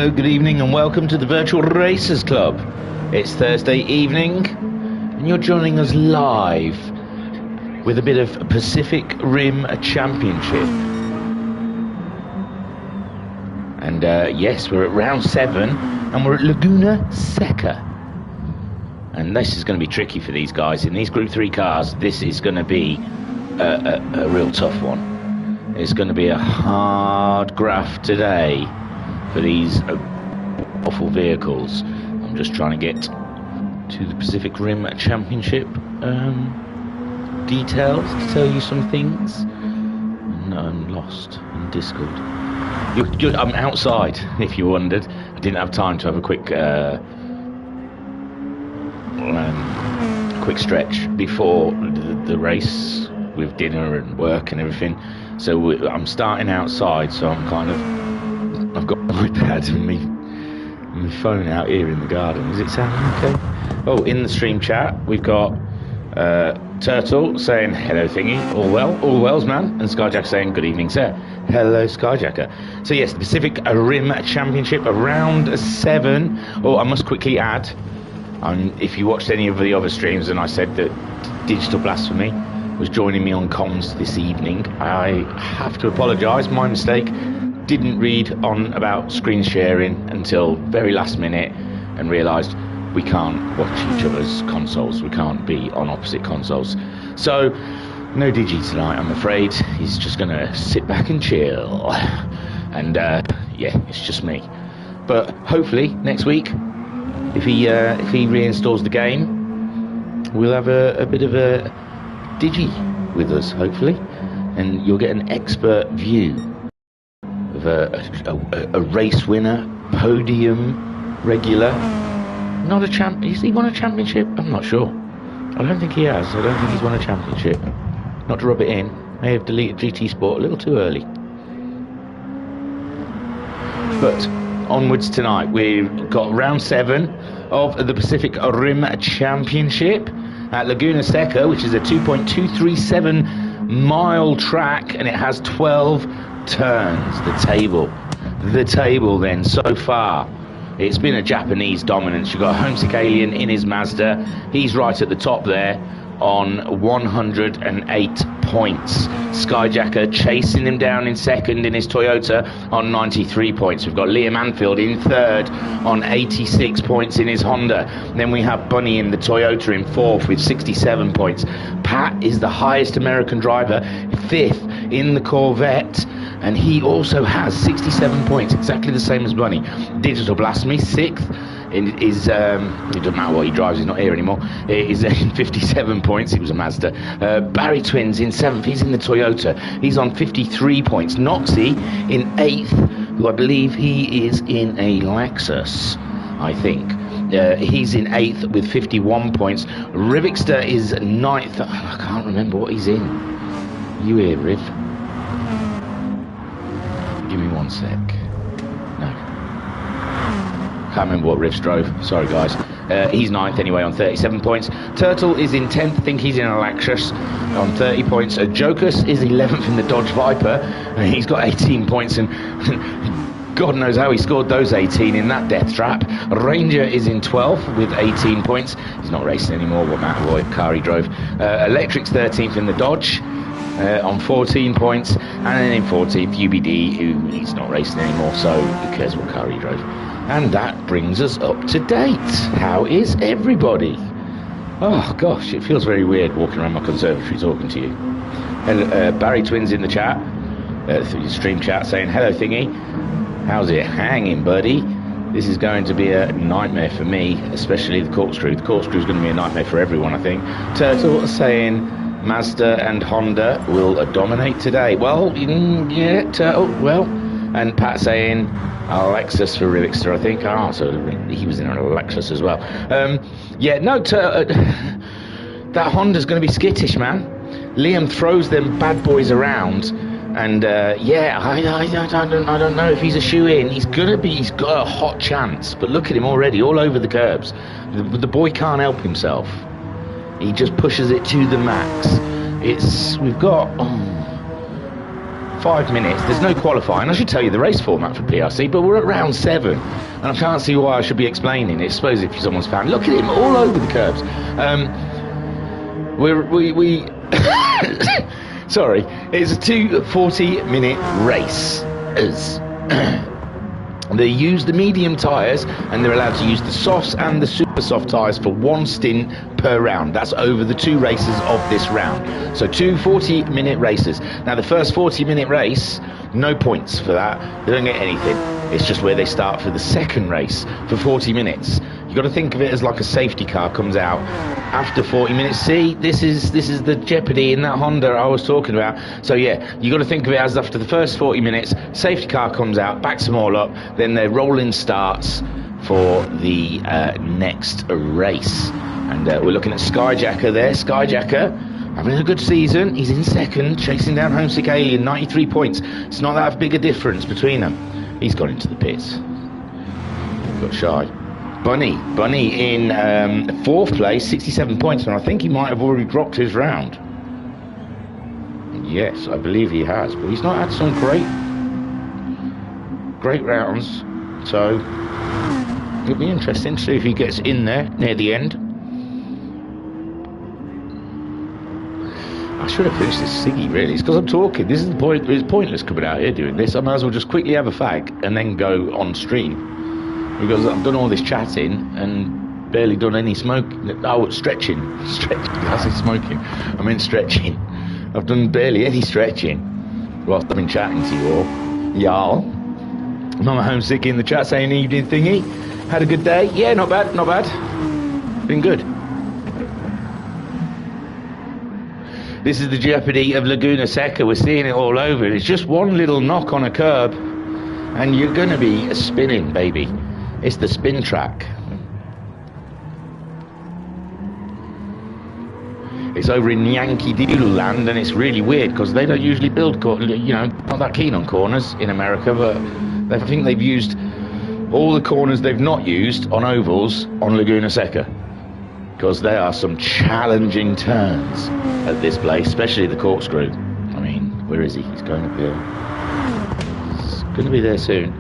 Hello, good evening, and welcome to the Virtual Racers Club. It's Thursday evening, and you're joining us live with a bit of Pacific Rim Championship. And yes, we're at round 7, and we're at Laguna Seca. And this is going to be tricky for these guys. In these Group 3 cars, this is going to be a real tough one. It's going to be a hard graft today for these awful vehicles. I'm just trying to get to the Pacific Rim Championship details to tell you some things. And I'm lost in Discord. I'm outside, if you wondered. I didn't have time to have a quick stretch before the race with dinner and work and everything. So I'm starting outside, so I'm kind of, I've got my iPad and my phone out here in the garden. Does it sound okay? Oh, in the stream chat, we've got Turtle saying, hello thingy, all well's man, and Skyjacker saying, good evening sir. Hello Skyjacker. So yes, the Pacific Rim Championship, round 7. Oh, I must quickly add, if you watched any of the other streams and I said that Digital Blasphemy was joining me on comms this evening, I have to apologise, my mistake. Didn't read on about screen sharing until very last minute and realised we can't watch each other's consoles. We can't be on opposite consoles. So no Digi tonight, I'm afraid. He's just going to sit back and chill. And yeah, it's just me. But hopefully next week, if he reinstalls the game, we'll have a bit of a Digi with us, hopefully, and you'll get an expert view of a race winner, podium regular, not a champ. Has he won a championship? I'm not sure. I don't think he has. I don't think he's won a championship. Not to rub it in, may have deleted GT Sport a little too early. But onwards tonight, we've got round 7 of the Pacific Rim Championship at Laguna Seca, which is a 2.237 mile track, and it has 12 turns. The table then so far, it's been a Japanese dominance. You've got a Homesick Alien in his Mazda. He's right at the top there on 108 points. Skyjacker chasing him down in second in his Toyota on 93 points. We've got Liam Anfield in third on 86 points in his Honda. Then we have Bunny in the Toyota in fourth with 67 points. Pat is the highest American driver, fifth in the Corvette, and he also has 67 points, exactly the same as Bunny. Digital Blasphemy, sixth. It doesn't matter what he drives, he's not here anymore. It is in 57 points. It was a Mazda. Barry Twins in 7th, he's in the Toyota. He's on 53 points. Noxie in 8th, who I believe he is in a Lexus, I think. He's in 8th with 51 points. Rivixter is 9th. I can't remember what he's in. You here, Riv? Give me one sec. No. Can't remember what Rivs drove. Sorry, guys. He's 9th anyway on 37 points. Turtle is in 10th. I think he's in a Lexus on 30 points. Jokus is 11th in the Dodge Viper. He's got 18 points, and God knows how he scored those 18 in that death trap. Ranger is in 12th with 18 points. He's not racing anymore, what matter what car he drove. Electric's 13th in the Dodge on 14 points. And then in 14th, UBD, who he's not racing anymore, so who cares what car he drove. And that brings us up to date. How is everybody? Oh gosh, it feels very weird walking around my conservatory talking to you. And Barry Twins in the chat, through the stream chat, saying, hello thingy, how's it hanging, buddy? This is going to be a nightmare for me, especially the corkscrew. The corkscrew is going to be a nightmare for everyone, I think. Turtle saying Mazda and Honda will dominate today. Well, yeah, Turtle, well. And Pat saying Lexus for Rivixter, I think. Oh, so he was in a Lexus as well. Yeah, no, that Honda's going to be skittish, man. Liam throws them bad boys around, and yeah, I don't know if he's a shoe-in. He's got a hot chance, but look at him already, all over the curbs. The boy can't help himself. He just pushes it to the max. We've got 5 minutes. There's no qualifying. I should tell you the race format for PRC, but we're at round 7, and I can't see why I should be explaining it. I suppose if someone's fan, look at him all over the curbs. We sorry, it's a 240-minute race. They use the medium tyres, and they're allowed to use the softs and the super soft tyres for 1 stint per round. That's over the 2 races of this round. So 2 40-minute races. Now the first 40-minute race, no points for that. They don't get anything. It's just where they start for the second race for 40 minutes. You've got to think of it as like a safety car comes out after 40 minutes. See, this is the jeopardy in that Honda I was talking about. So yeah, you've got to think of it as after the first 40 minutes, safety car comes out, backs them all up, then they're rolling starts for the next race. And we're looking at Skyjacker there. Skyjacker having a good season. He's in second, chasing down Homesick Alien, 93 points. It's not that big a difference between them. He's gone into the pits. Got shy. Bunny in 4th place, 67 points, and I think he might have already dropped his round. Yes, I believe he has, but he's not had some great rounds, so it'll be interesting to see if he gets in there near the end. I should have finished this ciggy, really. It's because I'm talking. This is the point. It's pointless coming out here doing this. I might as well just quickly have a fag and then go on stream. Because I've done all this chatting and barely done any smoking. Oh, stretching. I say smoking. I meant stretching. I've done barely any stretching whilst I've been chatting to you all. Y'all. Mama Homesick in the chat saying evening thingy. Had a good day? Yeah, not bad, not bad. Been good. This is the jeopardy of Laguna Seca. We're seeing it all over. It's just one little knock on a curb and you're going to be spinning, baby. It's the spin track. It's over in Yankee Doodle land, and it's really weird because they don't usually build, not that keen on corners in America, but I think they've used all the corners they've not used on ovals on Laguna Seca, because there are some challenging turns at this place, especially the corkscrew. I mean, where is he? He's going up here. He's going to be there soon.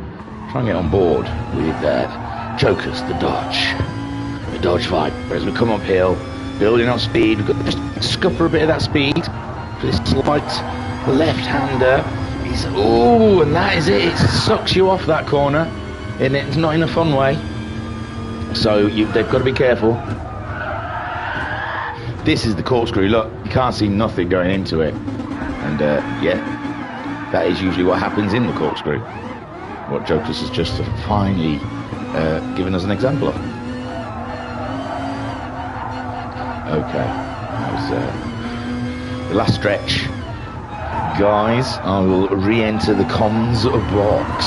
Try and get on board with Jokers, the Dodge 5. Whereas we come uphill, building up speed, we've got to just scupper a bit of that speed for this slight left-hander. And that is it. It sucks you off that corner, and it's not in a fun way. So they've got to be careful. This is the corkscrew. Look, you can't see nothing going into it, and yeah, that is usually what happens in the corkscrew. What Jokers has just finally given us an example of. Okay, that was the last stretch. Guys, I will re-enter the comms box.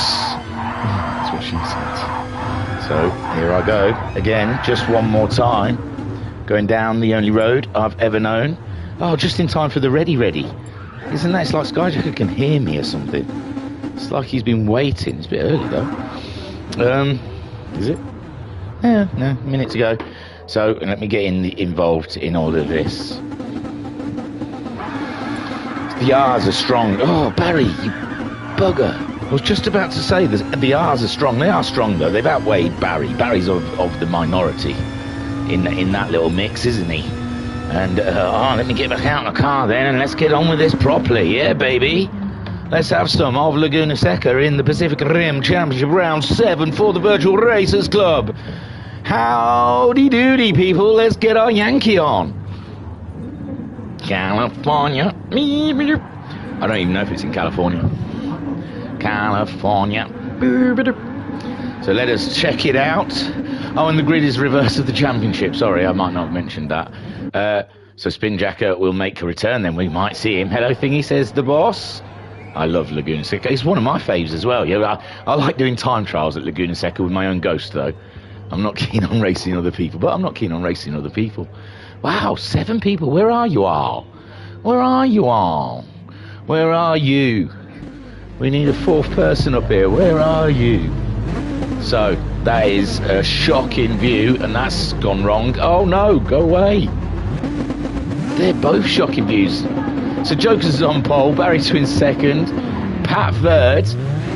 That's what she said. So, here I go. Again, just one more time. Going down the only road I've ever known. Oh, just in time for the ready. Isn't that? It's like Skyjacker can hear me or something. It's like he's been waiting. It's a bit early though. Is it? Yeah, no, a minute to go. So let me get involved in all of this. The R's are strong. Oh, Barry, you bugger. I was just about to say the R's are strong. They are strong though. They've outweighed Barry. Barry's of the minority in that little mix, isn't he? And let me get back out in the car then, and let's get on with this properly. Yeah, baby. Let's have some of Laguna Seca in the Pacific Rim Championship Round 7 for the Virtual Racers Club. Howdy doody, people. Let's get our Yankee on. California. I don't even know if it's in California. California. So let us check it out. Oh, and the grid is reverse of the championship. Sorry, I might not have mentioned that. So Spinjacker will make a return then. We might see him. Hello, Thingy, says the boss. I love Laguna Seca. It's one of my faves as well. Yeah, I like doing time trials at Laguna Seca with my own ghost, though. I'm not keen on racing other people, but I'm not keen on racing other people. Wow, 7 people. Where are you all? Where are you all? Where are you? We need a 4th person up here. Where are you? So, that is a shocking view, and that's gone wrong. Oh, no, go away. They're both shocking views. So Jokers is on pole, Barry Twin's second, Pat third,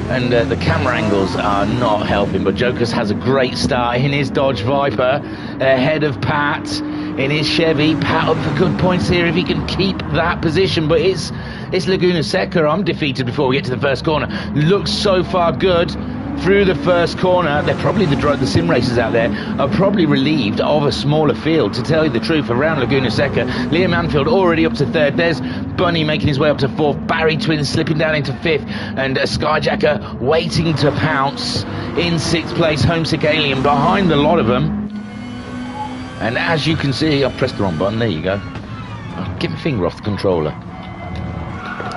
and the camera angles are not helping, but Jokers has a great start in his Dodge Viper, ahead of Pat in his Chevy. Pat up for good points here if he can keep that position, but it's Laguna Seca I'm defeated before we get to the first corner. Looks so far good through the first corner. They're probably the sim racers out there are probably relieved of a smaller field, to tell you the truth, around Laguna Seca. Liam Anfield already up to third. There's Bunny making his way up to fourth. Barry Twins slipping down into fifth, and Skyjacker waiting to pounce in sixth place. Homesick Alien behind the lot of them. And as you can see, I've pressed the wrong button. There you go. I'll get my finger off the controller.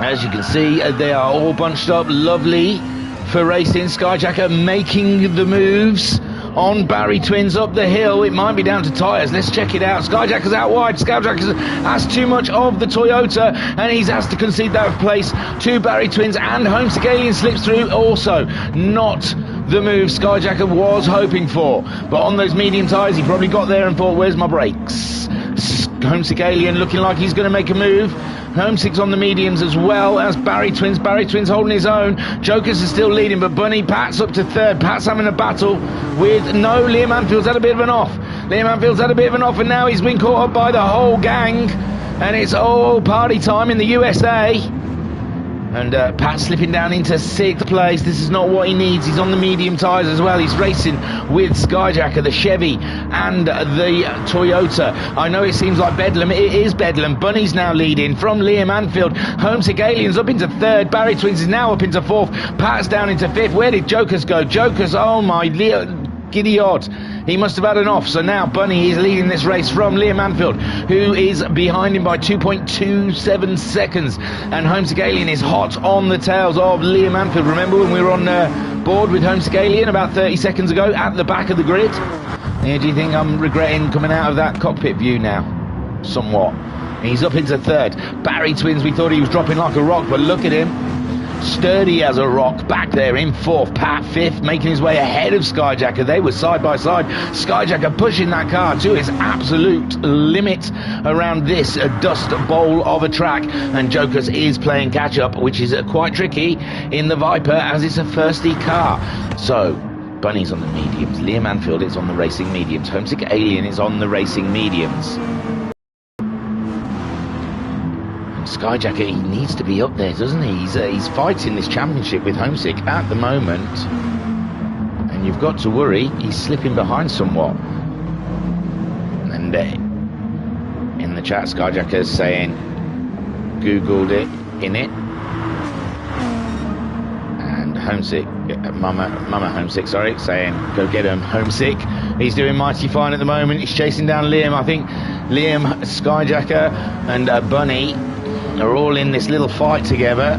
As you can see, they are all bunched up. Lovely for racing. Skyjacker making the moves on Barry Twins up the hill. It might be down to tyres. Let's check it out. Skyjacker's out wide. Skyjacker's has too much of the Toyota, and he's asked to concede that place to Barry Twins, and Homesick Alien slips through. Also not the move Skyjacker was hoping for, but on those medium tyres he probably got there and thought, where's my brakes? Homesick Alien looking like he's going to make a move. Homesick's on the mediums as well as Barry Twins. Barry Twins holding his own. Jokers is still leading, but Bunny, Pat's up to third. Pat's having a battle with Liam Anfield's had a bit of an off. Liam Anfield's had a bit of an off, and now he's been caught up by the whole gang, and it's all party time in the USA. And Pat slipping down into sixth place. This is not what he needs. He's on the medium tyres as well. He's racing with Skyjacker, the Chevy, and the Toyota. I know it seems like bedlam. It is bedlam. Bunny's now leading from Liam Anfield. Homesick Alien's up into third. Barry Twins is now up into fourth. Pat's down into fifth. Where did Jokers go? Jokers, oh my giddy odd. He must have had an off, so now Bunny is leading this race from Liam Anfield, who is behind him by 2.27 seconds, and Homesick Alien is hot on the tails of Liam Anfield. Remember when we were on board with Homesick Alien about 30 seconds ago at the back of the grid? Yeah, do you think I'm regretting coming out of that cockpit view now? Somewhat. He's up into third. Barry Twins, we thought he was dropping like a rock, but look at him. Sturdy as a rock back there in fourth. Pat fifth, making his way ahead of Skyjacker. They were side by side. Skyjacker pushing that car to its absolute limit around this dust bowl of a track, and Jokers is playing catch up, which is quite tricky in the Viper as it's a firsty car. So Bunny's on the mediums, Liam Anfield is on the racing mediums, Homesick Alien is on the racing mediums. Skyjacker, he needs to be up there, doesn't he? He's fighting this championship with Homesick at the moment, and you've got to worry he's slipping behind somewhat. And in the chat, Skyjacker's saying googled it in it, and Homesick, Mama Homesick, sorry, saying go get him, Homesick. He's doing mighty fine at the moment. He's chasing down Liam. I think Liam, Skyjacker, and Bunny are all in this little fight together.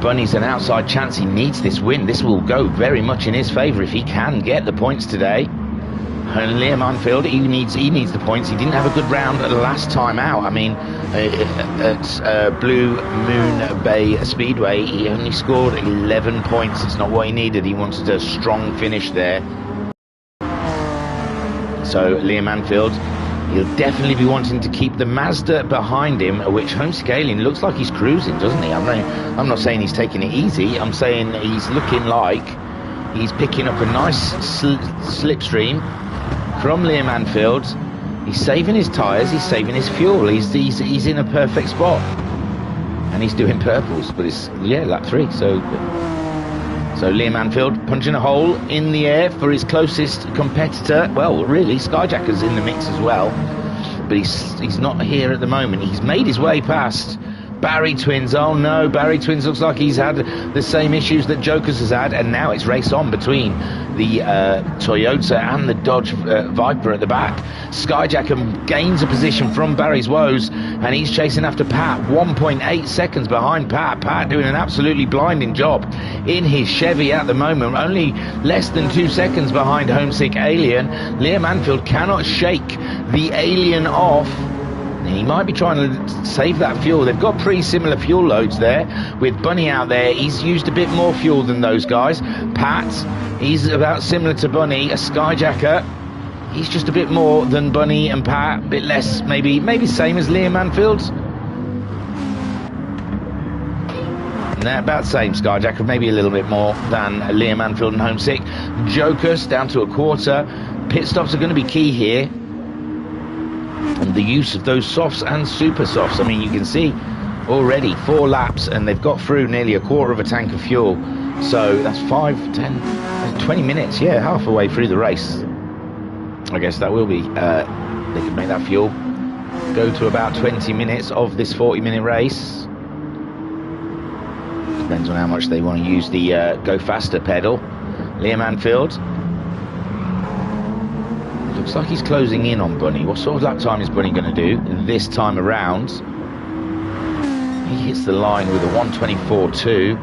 Bunny's an outside chance. He needs this win. This will go very much in his favour if he can get the points today. And Liam Anfield, he needs the points. He didn't have a good round last time out. I mean, at Blue Moon Bay Speedway, he only scored 11 points. It's not what he needed. He wanted a strong finish there. So Liam Anfield, he'll definitely be wanting to keep the Mazda behind him, which Homesick Alien looks like he's cruising, doesn't he? I'm not saying he's taking it easy. I'm saying he's looking like he's picking up a nice slipstream from Liam Anfield. He's saving his tyres, he's saving his fuel. He's in a perfect spot, and he's doing purples. But it's lap 3. So Liam Anfield punching a hole in the air for his closest competitor. Well, really, Skyjacker's in the mix as well, but he's not here at the moment. He's made his way past Barry Twins. Oh no, Barry Twins looks like he's had the same issues that Jokers has had, and now it's race on between the Toyota and the Dodge Viper at the back. Skyjacker gains a position from Barry's woes, and he's chasing after Pat, 1.8 seconds behind Pat. Pat doing an absolutely blinding job in his Chevy at the moment, only less than 2 seconds behind Homesick Alien. Liam Anfield cannot shake the Alien off. He might be trying to save that fuel. They've got pretty similar fuel loads there. With Bunny out there, he's used a bit more fuel than those guys. Pat, he's about similar to Bunny. A Skyjacker, he's just a bit more than Bunny and Pat, a bit less, maybe same as Liam Anfield. Nah, about the same, Skyjacker, maybe a little bit more than Liam Anfield and Homesick. Jokers down to a quarter. Pit stops are going to be key here. And the use of those softs and super softs. I mean, you can see already 4 laps and they've got through nearly a quarter of a tank of fuel. So that's 5, 10, 20 minutes, yeah, half a way through the race. I guess that will be, they could make that fuel go to about 20 minutes of this 40-minute race. Depends on how much they want to use the go faster pedal. Liam Anfield. Looks like he's closing in on Bunny. What sort of lap time is Bunny going to do this time around? He hits the line with a 1:24.2.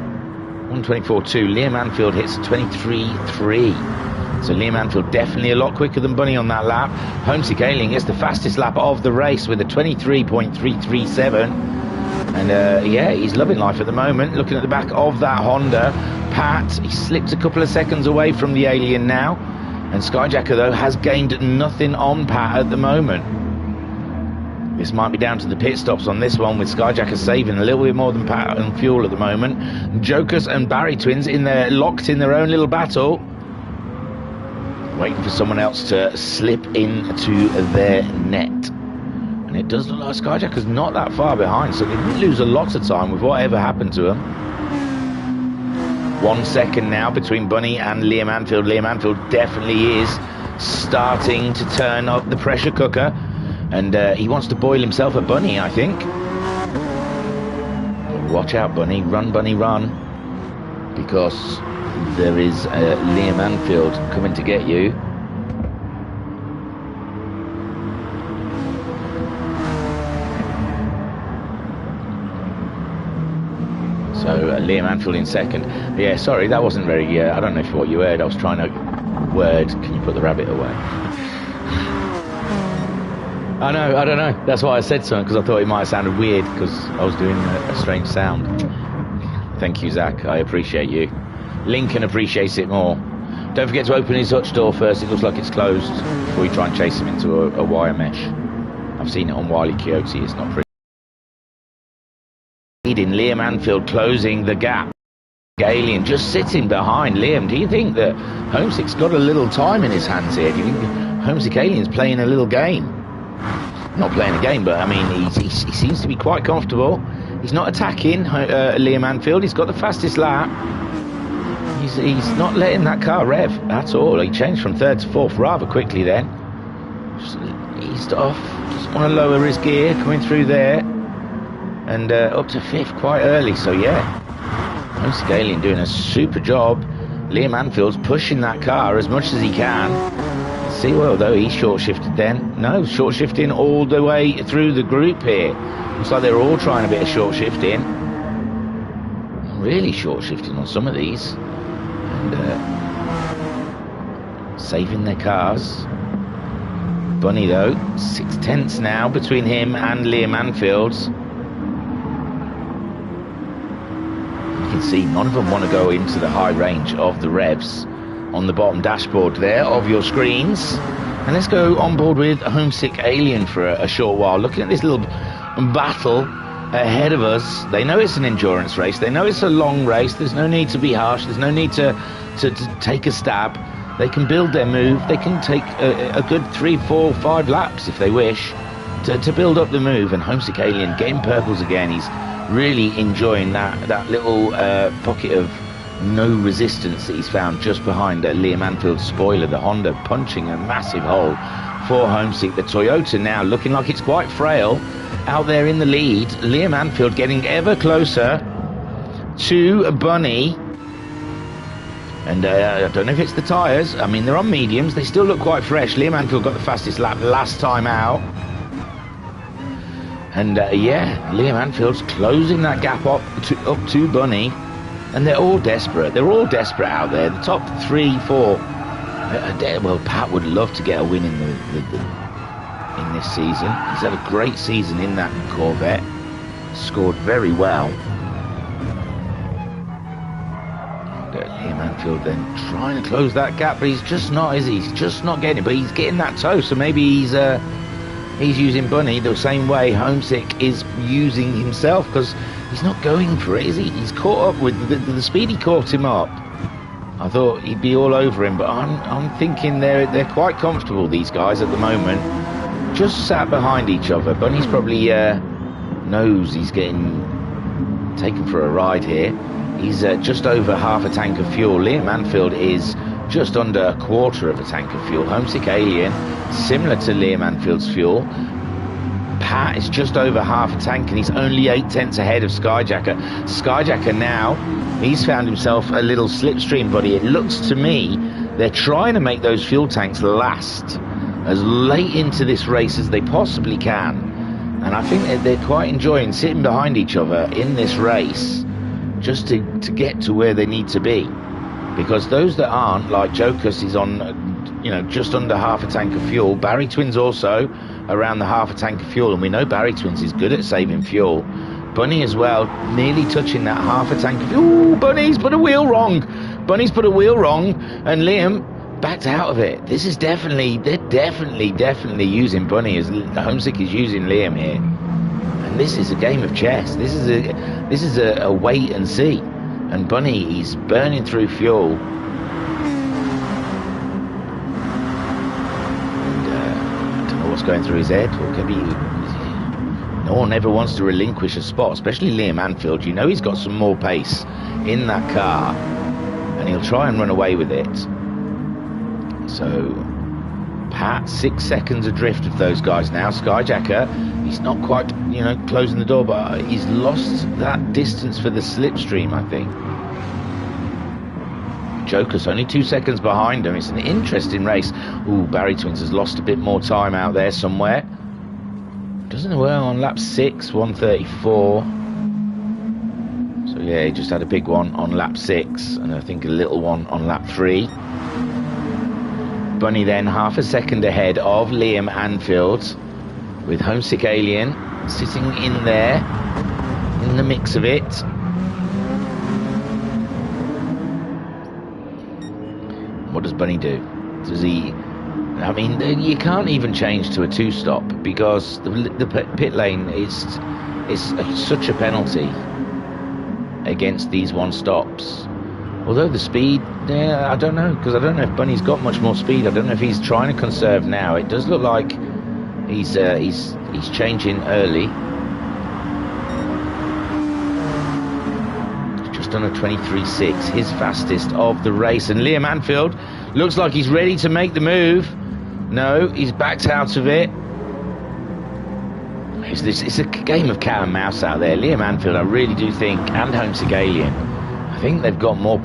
1:24.2. Liam Anfield hits a 23.3. So Liam Anfield definitely a lot quicker than Bunny on that lap. Homesick Alien gets the fastest lap of the race with a 23.337. And yeah, he's loving life at the moment. Looking at the back of that Honda, Pat, he slipped a couple of seconds away from the Alien now. And Skyjacker, though, has gained nothing on Pat at the moment. This might be down to the pit stops on this one, with Skyjacker saving a little bit more than Pat on fuel at the moment. Jokers and Barry twins in there, locked in their own little battle, waiting for someone else to slip into their net. And it does look like Skyjacker's not that far behind, so they didn't lose a lot of time with whatever happened to them. 1 second now between Bunny and Liam Anfield. Liam Anfield definitely is starting to turn up the pressure cooker, and he wants to boil himself a Bunny, I think. Watch out, Bunny. Run, Bunny, run. Because there is Liam Anfield coming to get you. So Liam Anfield in second. Yeah, sorry, that wasn't very, I don't know if what you heard. I was trying to word, can you put the rabbit away? I don't know. That's why I said something, because I thought it might have sounded weird, because I was doing a strange sound. Thank you, Zach. I appreciate you. Lincoln appreciates it more. Don't forget to open his hutch door first. It looks like it's closed before you try and chase him into a wire mesh. I've seen it on Wile E. Coyote. It's not pretty. In Liam Anfield closing the gap. Alien just sitting behind Liam. Do you think that Homesick's got a little time in his hands here? Do you think Homesick Alien's playing a little game? Not playing a game, but I mean, he seems to be quite comfortable. He's not attacking Liam Anfield. He's got the fastest lap. He's not letting that car rev at all. He changed from 3rd to 4th rather quickly then. Just eased off. Doesn't want to lower his gear coming through there. And up to 5th quite early. So yeah, Homesick Alien doing a super job. Liam Anfield's pushing that car as much as he can. See, well, though, he's short-shifted then. No, short-shifting all the way through the group here. Looks like they're all trying a bit of short-shifting. Really short-shifting on some of these. And saving their cars. Bunny, though, 6/10 now between him and Liam Anfield. You can see none of them want to go into the high range of the revs on the bottom dashboard there of your screens. And let's go on board with Homesick Alien for a short while, looking at this little battle ahead of us. They know it's an endurance race. They know it's a long race. There's no need to be harsh. There's no need to take a stab. They can build their move. They can take a good 3, 4, 5 laps if they wish to build up the move. And Homesick Alien getting purples again. He's really enjoying that little pocket of no resistance that he's found just behind Liam Anfield's spoiler. The Honda punching a massive hole for Homesick. The Toyota now looking like it's quite frail out there in the lead. Liam Anfield getting ever closer to Bunny. And I don't know if it's the tyres. I mean, they're on mediums. They still look quite fresh. Liam Anfield got the fastest lap last time out. And yeah, Liam Anfield's closing that gap up to Bunny. And they're all desperate. They're all desperate out there. The top 3, 4. Well, Pat would love to get a win in this season. He's had a great season in that Corvette. Scored very well. Liam Anfield then trying to close that gap, but he's just not, is he? He's just not getting it. But he's getting that toe, so maybe he's using Bunny the same way Homesick is using himself, because he's not going for it, is he? He's caught up with the speed he caught him up. I thought he'd be all over him, but I'm thinking they're quite comfortable, these guys, at the moment. Just sat behind each other. Bunny's probably knows he's getting taken for a ride here. He's just over half a tank of fuel. Liam Anfield is just under a quarter of a tank of fuel. Homesick Alien, similar to Liam Anfield's fuel. Pat is just over half a tank, and he's only 8/10 ahead of Skyjacker. Skyjacker now, he's found himself a little slipstream, buddy. It looks to me they're trying to make those fuel tanks last as late into this race as they possibly can. And I think they're quite enjoying sitting behind each other in this race just to get to where they need to be. Because those that aren't, like Jokus is on, just under half a tank of fuel. Barry Twins also around the half a tank of fuel, and we know Barry Twins is good at saving fuel. Bunny as well, nearly touching that half a tank of fuel. Ooh, Bunny's put a wheel wrong. Bunny's put a wheel wrong, and Liam backed out of it. This is they're definitely using Bunny as Homesick is using Liam here. And this is a game of chess. This is a wait and see. And Bunny, he's burning through fuel. And I don't know what's going through his head. Or maybe no one ever wants to relinquish a spot, especially Liam Anfield. You know he's got some more pace in that car, and he'll try and run away with it. So Pat 6 seconds adrift of those guys now. Skyjacker, he's not quite closing the door, but he's lost that distance for the slipstream, I think. Joker's only 2 seconds behind him. It's an interesting race. Ooh, Barry Twins has lost a bit more time out there somewhere. Doesn't know where on lap 6, 134. So yeah, he just had a big one on lap 6, and I think a little one on lap 3. Bunny then half a second ahead of Liam Anfield, with Homesick Alien sitting in there in the mix of it. What does Bunny do? Does he... I mean, you can't even change to a 2-stop because the pit lane is such a penalty against these 1-stops. Although the speed, yeah, I don't know, because I don't know if Bunny's got much more speed. I don't know if he's trying to conserve now. It does look like he's changing early. Just on a 23.6, his fastest of the race. And Liam Anfield looks like he's ready to make the move. No, he's backed out of it. It's a game of cat and mouse out there. Liam Anfield, I really do think, and Homesick Alien, I think they've got more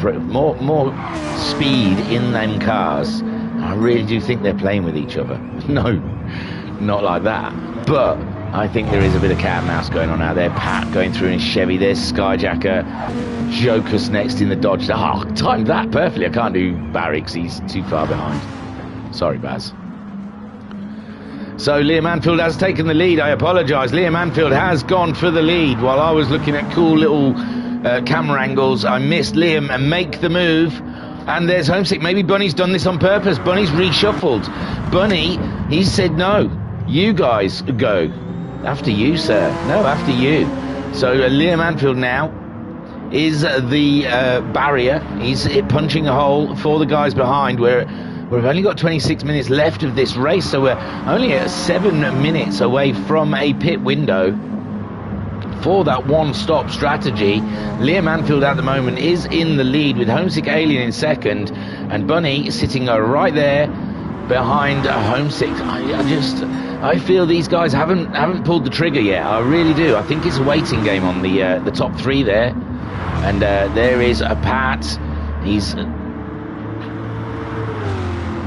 speed in them cars. I really do think they're playing with each other. No, not like that. But I think there is a bit of cat and mouse going on out there. Pat going through in his Chevy. There's Skyjacker. Joker's next in the Dodge. Oh, timed that perfectly. I can't do Barry because he's too far behind. Sorry, Baz. So Liam Anfield has taken the lead. I apologise. Liam Anfield has gone for the lead. While I was looking at cool little camera angles, I missed Liam and make the move. And there's Homesick. Maybe Bunny's done this on purpose. Bunny's reshuffled. Bunny, he said no. You guys go. After you, sir. No, after you. So Liam Anfield now is the barrier. He's punching a hole for the guys behind. We've only got 26 minutes left of this race, so we're only at 7 minutes away from a pit window for that 1-stop strategy. Liam Anfield at the moment is in the lead with Homesick Alien in second, and Bunny sitting right there behind Homesick. I feel these guys haven't pulled the trigger yet. I really do. I think it's a waiting game on the top 3 there, and there is a Pat. He's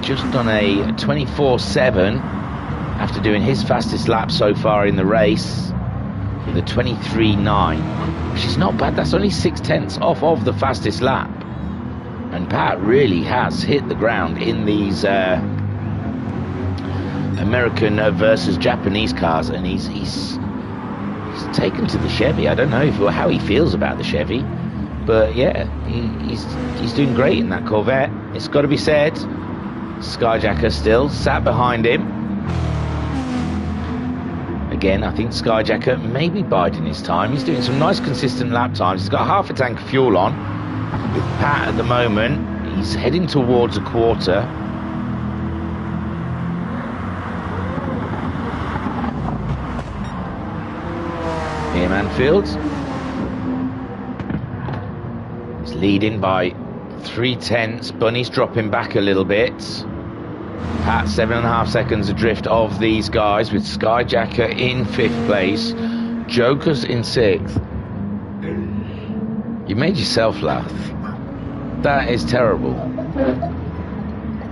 just on a 24.7 after doing his fastest lap so far in the race with a 23.9, which is not bad. That's only 0.6 off of the fastest lap. And Pat really has hit the ground in these American versus Japanese cars, and he's taken to the Chevy. I don't know how he feels about the Chevy, but yeah, he's doing great in that Corvette. It's got to be said. Skyjacker still sat behind him. again, I think Skyjacker may be biding his time. He's doing some nice consistent lap times. He's got half a tank of fuel on. With Pat at the moment, he's heading towards a quarter. Here, Manfield. He's leading by 3/10. Bunny's dropping back a little bit. Pat 7.5 seconds adrift of these guys, with Skyjacker in 5th place. Joker's in 6th. You made yourself laugh. That is terrible.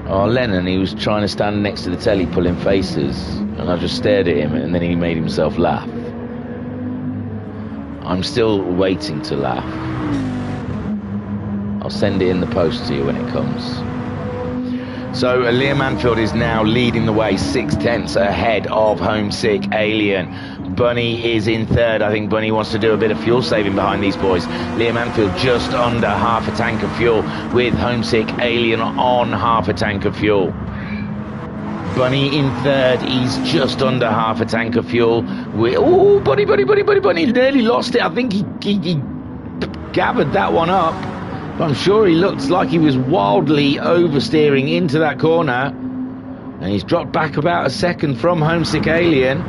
Oh, Lennon, he was trying to stand next to the telly pulling faces, and I just stared at him, and then he made himself laugh. I'm still waiting to laugh. I'll send it in the post to you when it comes. So Liam Manfield is now leading the way, 6/10 ahead of Homesick Alien. Bunny is in 3rd. I think Bunny wants to do a bit of fuel saving behind these boys. Liam Manfield just under half a tank of fuel, with Homesick Alien on half a tank of fuel. Bunny in 3rd. He's just under half a tank of fuel. Oh, Bunny nearly lost it. I think he gathered that one up. I'm sure he looks like he was wildly oversteering into that corner, and he's dropped back about a second from Homesick Alien.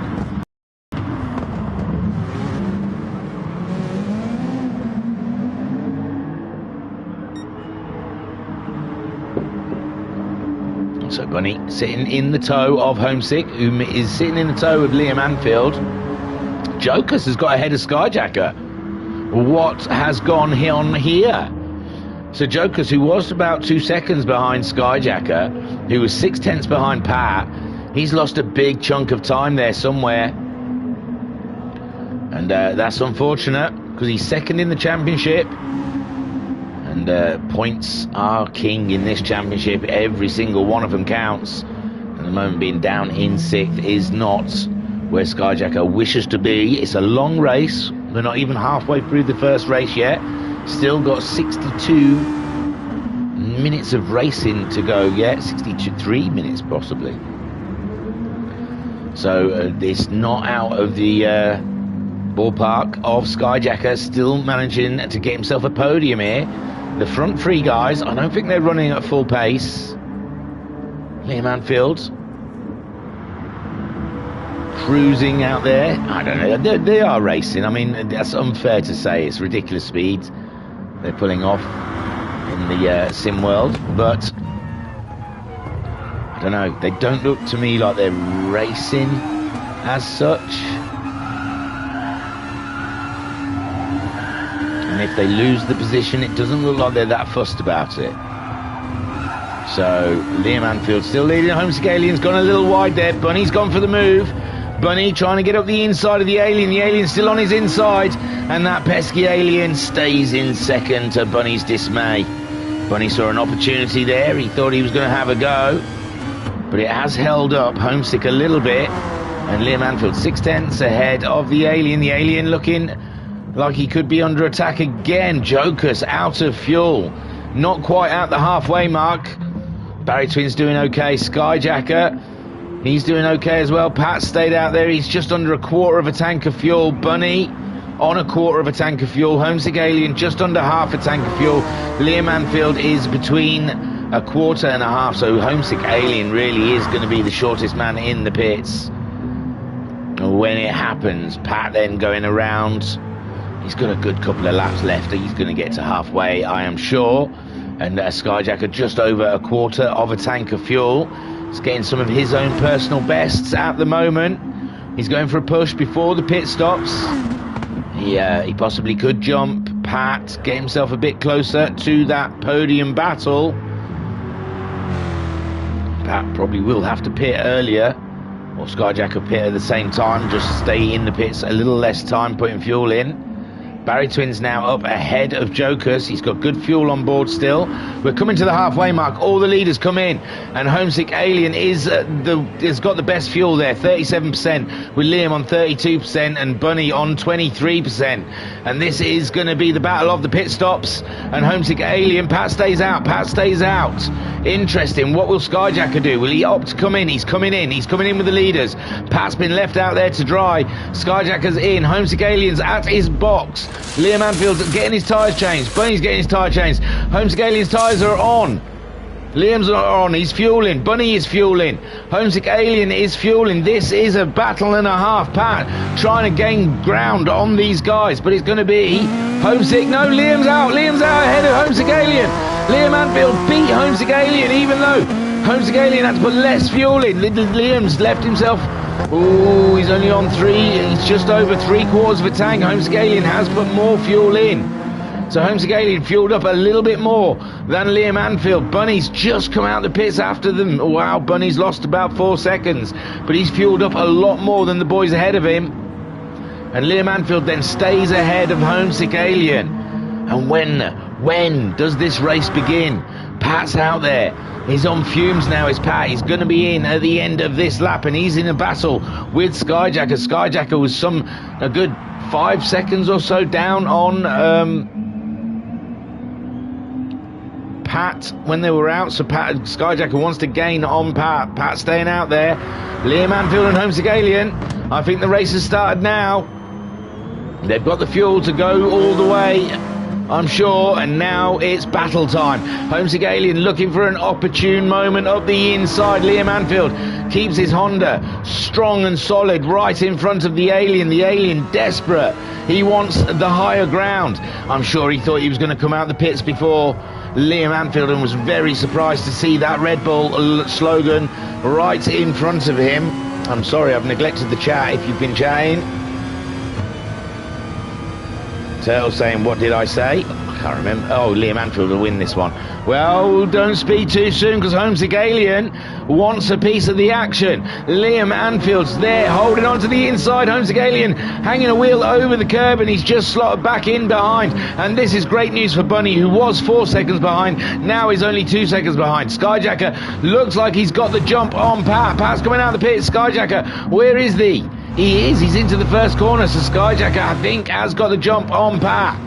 So Bunny sitting in the toe of Homesick, who is sitting in the toe of Liam Anfield. Jokers has got ahead of Skyjacker. What has gone on here? So Jokers, who was about 2 seconds behind Skyjacker, who was 6/10 behind Pat, he's lost a big chunk of time there somewhere. And that's unfortunate, because he's 2nd in the championship. And points are king in this championship. Every single one of them counts. At the moment, being down in 6th is not where Skyjacker wishes to be. It's a long race. We're not even halfway through the first race yet. Still got 62 minutes of racing to go yet. 63 minutes possibly. So it's not out of the ballpark of Skyjacker still managing to get himself a podium here. The front 3 guys, I don't think they're running at full pace. Liam Anfield cruising out there. I don't know, they are racing. I mean, that's unfair to say. It's ridiculous speed they're pulling off in the sim world, but I don't know, they don't look to me like they're racing as such. And if they lose the position, it doesn't look like they're that fussed about it. So Liam Anfield still leading. Homesick Alien's gone a little wide there. Bunny's gone for the move. Bunny trying to get up the inside of the Alien. The Alien's still on his inside, and that pesky Alien stays in 2nd to Bunny's dismay. Bunny saw an opportunity there. He thought he was going to have a go, but it has held up Homesick a little bit. And Liam Anfield 6/10 ahead of the Alien. The Alien looking like he could be under attack again. Jokers out of fuel, not quite at the halfway mark. Barry Twin's doing okay. Skyjacker, he's doing okay as well. Pat stayed out there. He's just under a quarter of a tank of fuel. Bunny on a quarter of a tank of fuel. Homesick Alien just under half a tank of fuel. Liam Anfield is between a quarter and a half. So Homesick Alien really is going to be the shortest man in the pits. When it happens, Pat then going around. He's got a good couple of laps left. He's going to get to halfway, I am sure. And Skyjacker just over a quarter of a tank of fuel. He's getting some of his own personal bests at the moment. He's going for a push before the pit stops. He possibly could jump. Pat, get himself a bit closer to that podium battle. Pat probably will have to pit earlier, or Skyjacker pit at the same time. Just stay in the pits a little less time putting fuel in. Barry Twins now up ahead of Jokers. He's got good fuel on board still. We're coming to the halfway mark. All the leaders come in, and Homesick Alien has got the best fuel there, 37%, with Liam on 32% and Bunny on 23%. And this is going to be the battle of the pit stops. And Homesick Alien, Pat stays out. Pat stays out. Interesting. What will Skyjacker do? Will he opt to come in? He's coming in. He's coming in with the leaders. Pat's been left out there to dry. Skyjacker's in. Homesick Alien's at his box. Liam Anfield's getting his tyres changed. Bunny's getting his tyre changed. Homesick Alien's tyres are on. Liam's not on. He's fueling. Bunny is fueling. Homesick Alien is fueling. This is a battle and a half. Pat trying to gain ground on these guys, but it's going to be Homesick. No, Liam's out. Liam's out ahead of Homesick Alien. Liam Anfield beat Homesick Alien, even though Homesick Alien had to put less fuel in. Liam's left himself. Oh, he's only on 3. He's just over 3/4 of a tank. Homesick Alien has put more fuel in. So Homesick Alien fueled up a little bit more than Liam Anfield. Bunny's just come out the pits after them. Wow, Bunny's lost about 4 seconds, but he's fueled up a lot more than the boys ahead of him. And Liam Anfield then stays ahead of Homesick Alien. And when does this race begin? Pat's out there. He's on fumes now, is Pat. He's going to be in at the end of this lap, and he's in a battle with Skyjacker. Skyjacker was a good 5 seconds or so down on Pat when they were out. So Skyjacker wants to gain on Pat. Pat staying out there. Liam Anfield and Homesick Alien. I think the race has started now. They've got the fuel to go all the way, I'm sure, and now it's battle time. Homesick Alien looking for an opportune moment up the inside. Liam Anfield keeps his Honda strong and solid right in front of the Alien. The Alien desperate. He wants the higher ground. I'm sure he thought he was going to come out the pits before Liam Anfield and was very surprised to see that Red Bull slogan right in front of him. I'm sorry, I've neglected the chat if you've been chatting. Turtle saying, what did I say? I can't remember. Oh, Liam Anfield will win this one. Well, don't speak too soon, because Homesick Alien wants a piece of the action. Liam Anfield's there, holding on to the inside. Homesick Alien hanging a wheel over the curb, and he's just slotted back in behind. And this is great news for Bunny, who was 4 seconds behind. Now he's only 2 seconds behind. Skyjacker looks like he's got the jump on Pat. Pat's coming out of the pit. Skyjacker, where is he? He's into the first corner, so Skyjacker, I think, has got the jump on Pat.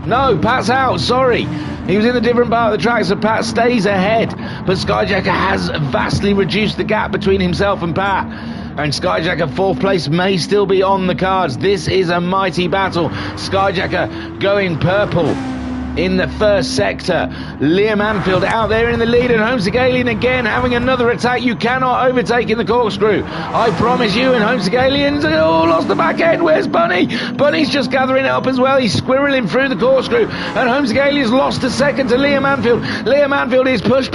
No, Pat's out, sorry. He was in a different part of the track, so Pat stays ahead. But Skyjacker has vastly reduced the gap between himself and Pat. And Skyjacker, 4th place, may still be on the cards. This is a mighty battle. Skyjacker going purple in the first sector. Liam Anfield out there in the lead, and Homesick Alien again having another attack. You cannot overtake in the corkscrew, I promise you. And Homesick Alien's lost the back end. Where's Bunny? Bunny's just gathering it up as well. He's squirreling through the corkscrew, and Homesick Alien's lost a second to Liam Anfield. Liam Anfield is push,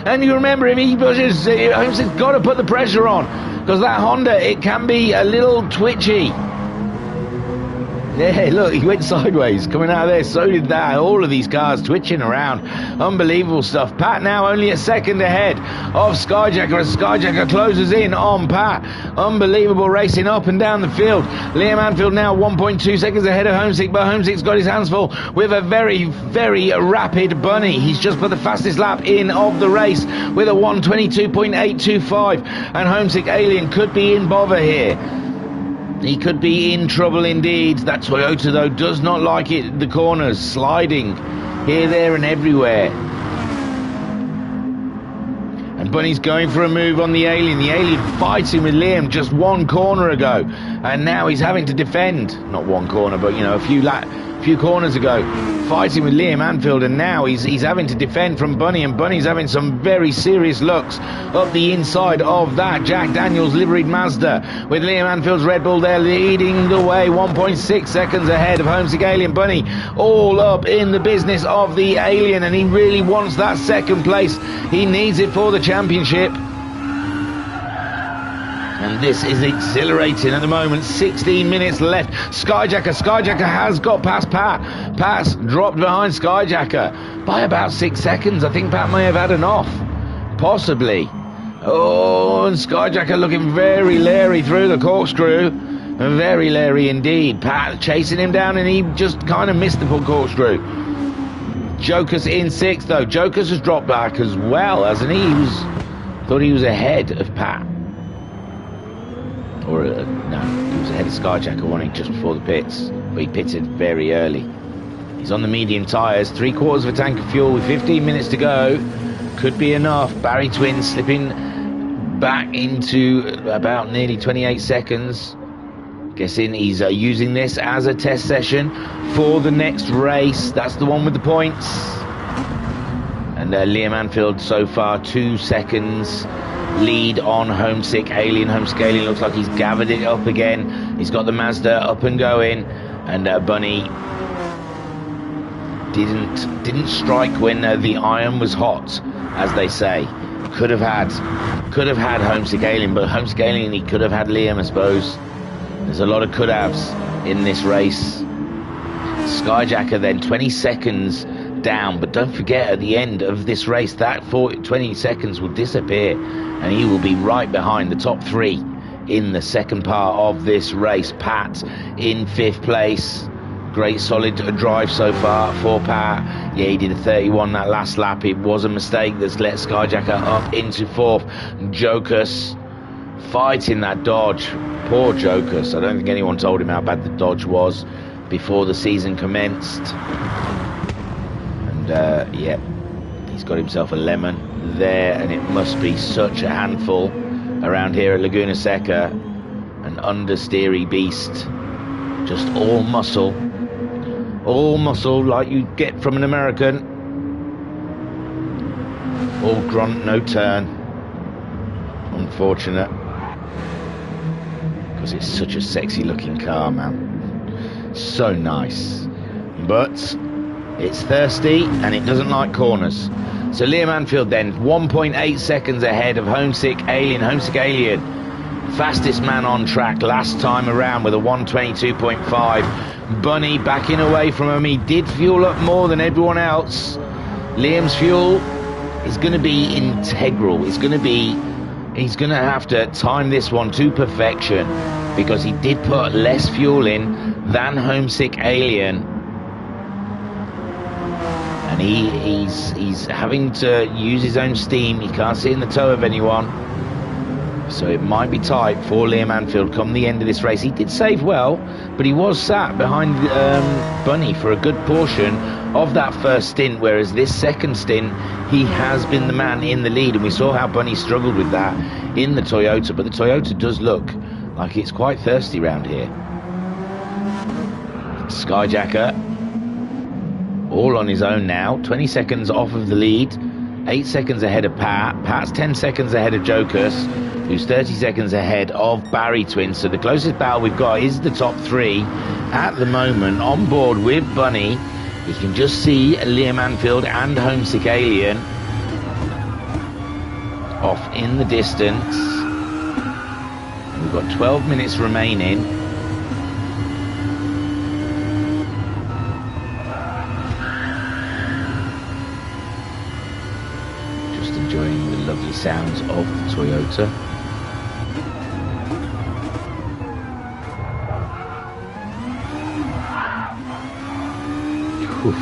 and you remember, if he pushes, Homesick's got to put the pressure on, because that Honda, it can be a little twitchy. Yeah, look, he went sideways coming out of there. So did that. All of these cars twitching around. Unbelievable stuff. Pat now only a second ahead of Skyjacker as Skyjacker closes in on Pat. Unbelievable racing up and down the field. Liam Anfield now 1.2 seconds ahead of Homesick, but Homesick's got his hands full with a very, very rapid Bunny. He's just put the fastest lap in of the race with a 1:22.825, and Homesick Alien could be in bother here. He could be in trouble indeed. That Toyota, though, does not like it. The corners sliding here, there and everywhere. And Bunny's going for a move on the Alien. The Alien fighting with Liam just 1 corner ago, and now he's having to defend. Not 1 corner, but, you know, a few corners ago, fighting with Liam Anfield, and now he's having to defend from Bunny, and Bunny's having some very serious looks up the inside of that Jack Daniels liveried Mazda, with Liam Anfield's Red Bull there leading the way, 1.6 seconds ahead of Homesick Alien. Bunny all up in the business of the Alien, and he really wants that 2nd place. He needs it for the championship. And this is exhilarating at the moment. 16 minutes left. Skyjacker has got past Pat. Pat's dropped behind Skyjacker by about 6 seconds. I think Pat may have had an off. Possibly. Oh, and Skyjacker looking very leery through the corkscrew. Very leery indeed. Pat chasing him down, and he just kind of missed the corkscrew. Joker's in 6th, though. Joker's has dropped back as well, hasn't he? Thought he was ahead of Pat. Or, no, he was ahead of Skyjacker, wasn't he, just before the pits. But he pitted very early. He's on the medium tyres, 3/4 of a tank of fuel with 15 minutes to go. Could be enough. Barry Twin slipping back into about nearly 28 seconds. Guessing he's using this as a test session for the next race. That's the one with the points. And Liam Anfield so far 2 seconds lead on Homesick Alien. Homesick Alien looks like he's gathered it up again. He's got the Mazda up and going. And Bunny didn't strike when the iron was hot, as they say. Could have had Homesick Alien, but Homesick Alien, he could have had Liam, I suppose. There's a lot of could-haves in this race. Skyjacker then 20 seconds down, but don't forget at the end of this race that 20 seconds will disappear, and he will be right behind the top 3 in the second part of this race. Pat in 5th place. Great solid drive so far for Pat. Yeah, he did a 31 that last lap. It was a mistake that's let Skyjacker up into 4th. Jokus fighting that dodge. Poor Jokus. I don't think anyone told him how bad the dodge was before the season commenced. And yeah, he's got himself a lemon there, and it must be such a handful around here at Laguna Seca. An understeery beast. Just all muscle like you get from an American. All grunt, no turn. Unfortunate, because it's such a sexy looking car, man. So nice, but it's thirsty and it doesn't like corners. So Liam Anfield then 1.8 seconds ahead of Homesick Alien. Homesick Alien, fastest man on track last time around with a 1:22.5. Bunny backing away from him. He did fuel up more than everyone else. Liam's fuel is going to be integral. He's going to have to time this one to perfection, because he did put less fuel in than Homesick Alien. And he's having to use his own steam. He can't sit in the toe of anyone. So it might be tight for Liam Anfield come the end of this race. He did save well, but he was sat behind Bunny for a good portion of that first stint, whereas this second stint, he has been the man in the lead, and we saw how Bunny struggled with that in the Toyota, but the Toyota does look like it's quite thirsty around here. Skyjacker, all on his own now, 20 seconds off of the lead, 8 seconds ahead of Pat. Pat's 10 seconds ahead of Jokus, who's 30 seconds ahead of Barry Twin. So the closest battle we've got is the top 3 at the moment. On board with Bunny, you can just see Liam Anfield and Homesick Alien off in the distance. We've got 12 minutes remaining. Just enjoying the lovely sounds of the Toyota. Oof.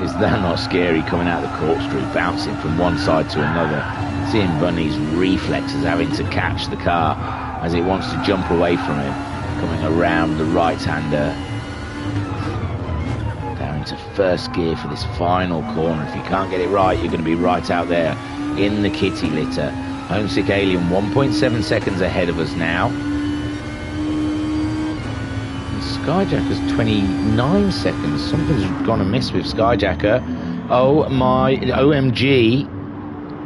Is that not scary, coming out of the corkscrew, bouncing from one side to another, seeing Bunny's reflexes having to catch the car as it wants to jump away from him, coming around the right-hander down into first gear for this final corner. If you can't get it right, you're going to be right out there in the kitty litter. Homesick Alien 1.7 seconds ahead of us now. Skyjacker's 29 seconds. Something's gone amiss with Skyjacker. Oh my OMG.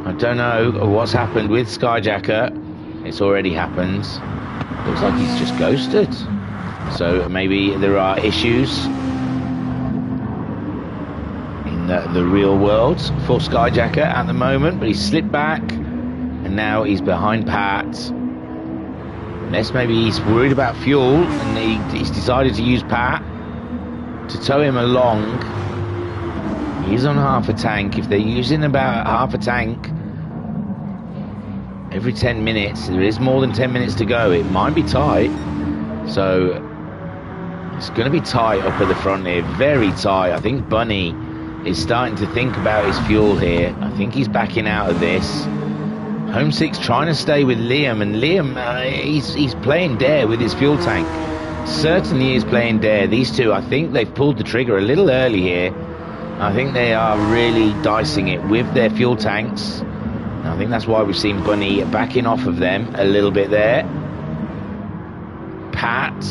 I don't know what's happened with Skyjacker. It's already happened. Looks like he's just ghosted. So maybe there are issues in the real world for Skyjacker at the moment. But he's slipped back, and now he's behind Pat. Unless maybe he's worried about fuel and he's decided to use Pat to tow him along. He's on half a tank. If they're using about half a tank every 10 minutes, there is more than 10 minutes to go. It might be tight. So it's going to be tight up at the front here, very tight. I think Bunny is starting to think about his fuel here. I think he's backing out of this. Homesick's trying to stay with Liam, and Liam, he's playing dare with his fuel tank. Certainly is playing dare. These two, I think they've pulled the trigger a little early here. I think they are really dicing it with their fuel tanks. And I think that's why we've seen Bunny backing off of them a little bit there. Pat,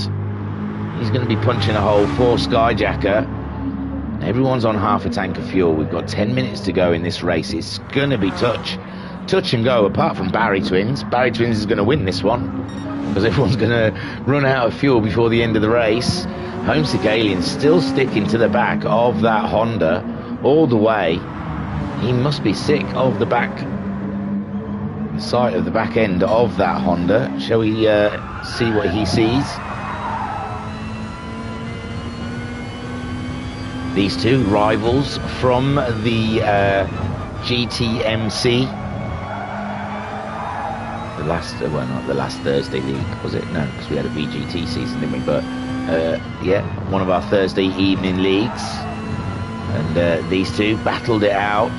he's going to be punching a hole for Skyjacker. Everyone's on half a tank of fuel. We've got 10 minutes to go in this race. It's going to be touch and go, apart from Barry Twins. Barry Twins is going to win this one, because everyone's going to run out of fuel before the end of the race. Homesick Alien still sticking to the back of that Honda all the way. He must be sick of the sight of the back end of that Honda. Shall we see what he sees? These two rivals from the GTMC. Well, not the last Thursday league, was it? No, because we had a VGT season, didn't we? But yeah, one of our Thursday evening leagues. And these two battled it out.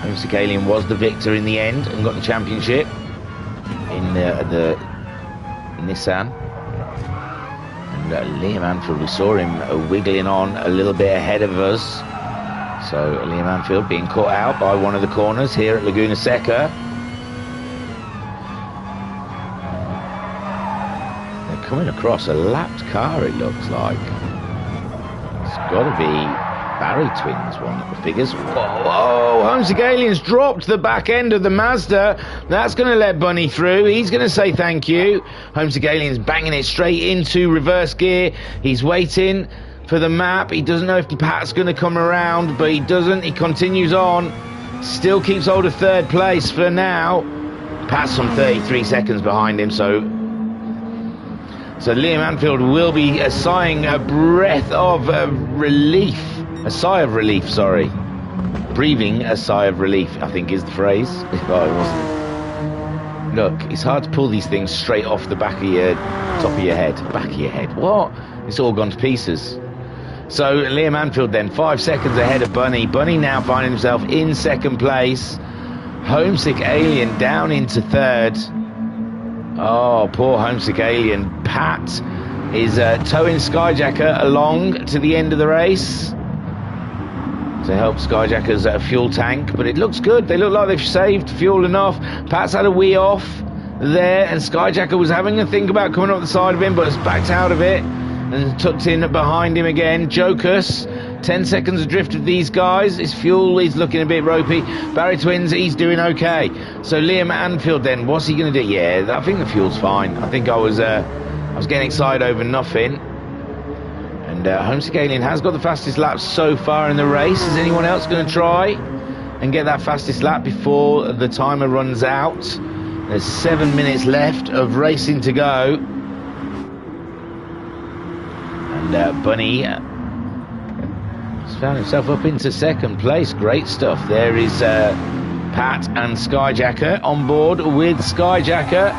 Homesick Alien was the victor in the end and got the championship in the Nissan. And Liam Anfield, we saw him wiggling on a little bit ahead of us. So Liam Anfield being caught out by one of the corners here at Laguna Seca. Coming across a lapped car, it looks like. It's got to be Barry Twins, one of the figures. Whoa, Homesick Alien's dropped the back end of the Mazda. That's going to let Bunny through. He's going to say thank you. Homesick Alien's banging it straight into reverse gear. He's waiting for the map. He doesn't know if Pat's going to come around, but he doesn't. He continues on. Still keeps hold of third place for now. Pat's some 33 seconds behind him, so Liam Anfield will be sighing a breath of relief. A sigh of relief, sorry. Breathing a sigh of relief, I think is the phrase. Oh, it wasn't. Look, it's hard to pull these things straight off the back of your, top of your head. Back of your head. What? It's all gone to pieces. So Liam Anfield then, 5 seconds ahead of Bunny. Bunny now finding himself in second place. Homesick Alien down into third. Oh, poor Homesick Alien. Pat is towing Skyjacker along to the end of the race to help Skyjacker's fuel tank, but it looks good. They look like they've saved fuel enough. Pat's had a wee off there, and Skyjacker was having a think about coming up the side of him, but has backed out of it and tucked in behind him again. Jokus, 10 seconds adrift of these guys. His fuel is looking a bit ropey. Barry Twins, he's doing okay. So Liam Anfield then, what's he going to do? Yeah, I think the fuel's fine. I think I was getting excited over nothing. And Homesick Alien has got the fastest lap so far in the race. Is anyone else going to try and get that fastest lap before the timer runs out? There's 7 minutes left of racing to go. And Bunny found himself up into second place. Great stuff. There is Pat and Skyjacker on board with Skyjacker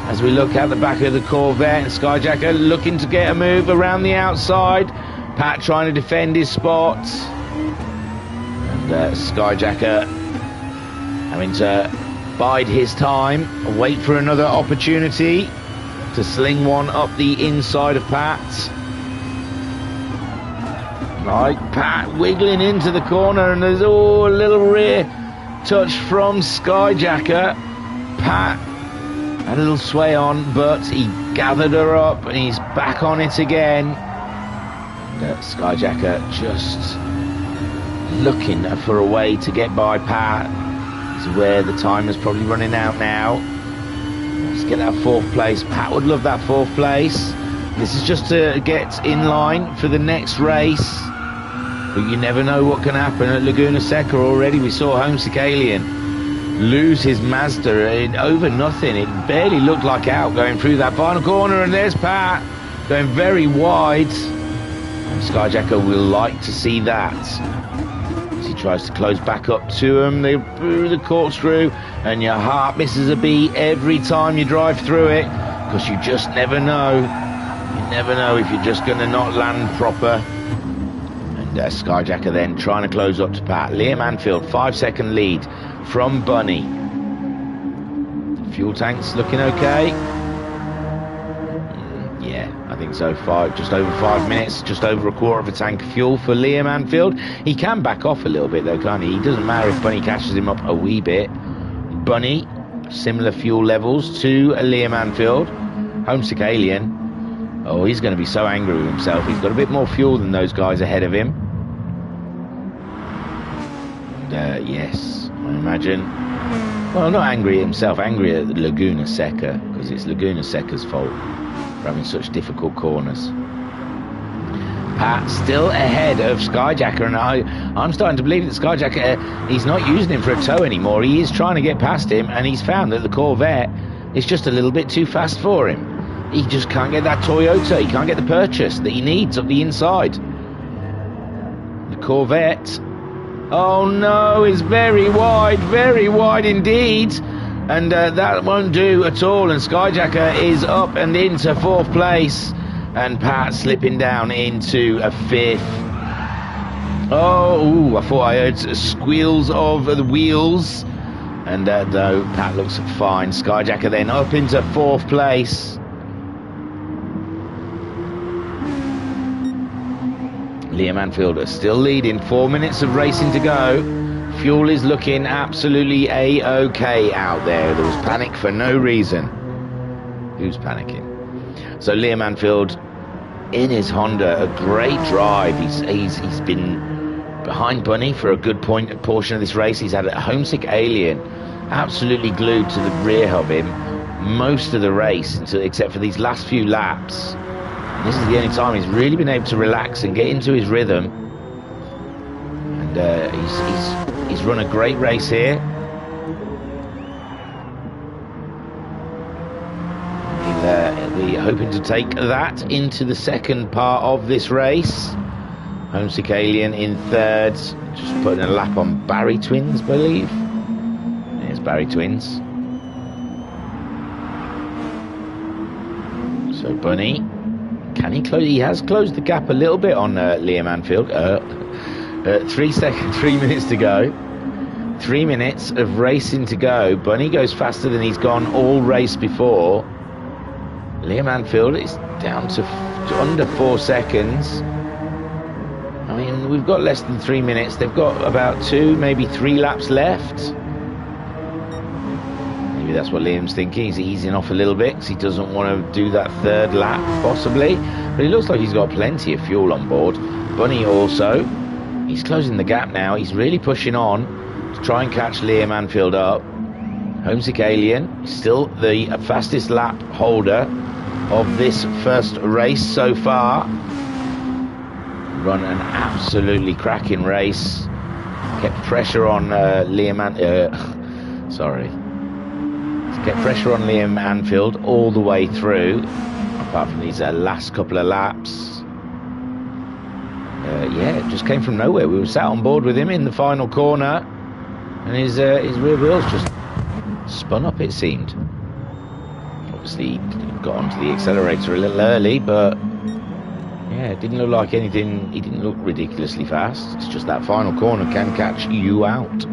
as we look at the back of the Corvette, and Skyjacker looking to get a move around the outside. Pat trying to defend his spot, and Skyjacker having to bide his time, wait for another opportunity to sling one up the inside of Pat. Like Pat wiggling into the corner, and there's a little rear touch from Skyjacker. Pat had a little sway on, but he gathered her up and he's back on it again. Skyjacker just looking for a way to get by Pat. This is where the timer's probably running out now. Let's get that fourth place. Pat would love that fourth place. This is just to get in line for the next race. But you never know what can happen at Laguna Seca already. We saw Homesick Alien lose his Mazda over nothing. It barely looked like out going through that final corner, and there's Pat going very wide. And Skyjacker will like to see that as he tries to close back up to him. They through the corkscrew, and your heart misses a beat every time you drive through it, because you just never know You never know if you're just going to not land proper. And Skyjacker then trying to close up to Pat. Liam Anfield, 5-second lead from Bunny. Fuel tank's looking okay. Yeah, I think so. Just over 5 minutes, just over a quarter of a tank of fuel for Liam Anfield. He can back off a little bit though, can't he? He doesn't matter if Bunny catches him up a wee bit. Bunny, similar fuel levels to Liam Anfield. Homesick Alien. Oh, he's going to be so angry with himself. He's got a bit more fuel than those guys ahead of him. And, yes, I imagine. Well, not angry at himself, angry at Laguna Seca, because it's Laguna Seca's fault for having such difficult corners. Pat still ahead of Skyjacker, and I'm starting to believe that Skyjacker, he's not using him for a tow anymore. He is trying to get past him, and he's found that the Corvette is just a little bit too fast for him. He just can't get that Toyota. He can't get the purchase that he needs up the inside. The Corvette. Oh no, it's very wide indeed. And that won't do at all. And Skyjacker is up and into 4th place. And Pat slipping down into a 5th. Oh, I thought I heard squeals of the wheels. And no, Pat looks fine. Skyjacker then up into 4th place. Liam Anfield still leading, 4 minutes of racing to go. Fuel is looking absolutely A-OK out there. There was panic for no reason. Who's panicking? So Liam Anfield in his Honda, a great drive. He's been behind Bunny for a good portion of this race. He's had a Homesick Alien absolutely glued to the rear of him most of the race, except for these last few laps. This is the only time he's really been able to relax and get into his rhythm. And he's run a great race here. We're hoping to take that into the second part of this race. Homesick Alien in 3rd. Just putting a lap on Barry Twins, I believe. There's Barry Twins. So Bunny. Can he close? He has closed the gap a little bit on Liam Anfield. 3 minutes to go. 3 minutes of racing to go. Bunny goes faster than he's gone all race before. Liam Anfield is down to under 4 seconds. I mean, we've got less than 3 minutes. They've got about 2, maybe 3 laps left. Maybe that's what Liam's thinking. He's easing off a little bit because he doesn't want to do that 3rd lap, possibly. But it looks like he's got plenty of fuel on board. Bunny also. He's closing the gap now. He's really pushing on to try and catch Liam Anfield up. Homesick Alien, still the fastest lap holder of this first race so far. Run an absolutely cracking race. Kept pressure on Kept pressure on Liam Anfield all the way through, apart from these last couple of laps. Yeah, it just came from nowhere. We were sat on board with him in the final corner, and his rear wheels just spun up, it seemed. Obviously, he got onto the accelerator a little early, but yeah, it didn't look like anything. He didn't look ridiculously fast. It's just that final corner can catch you out.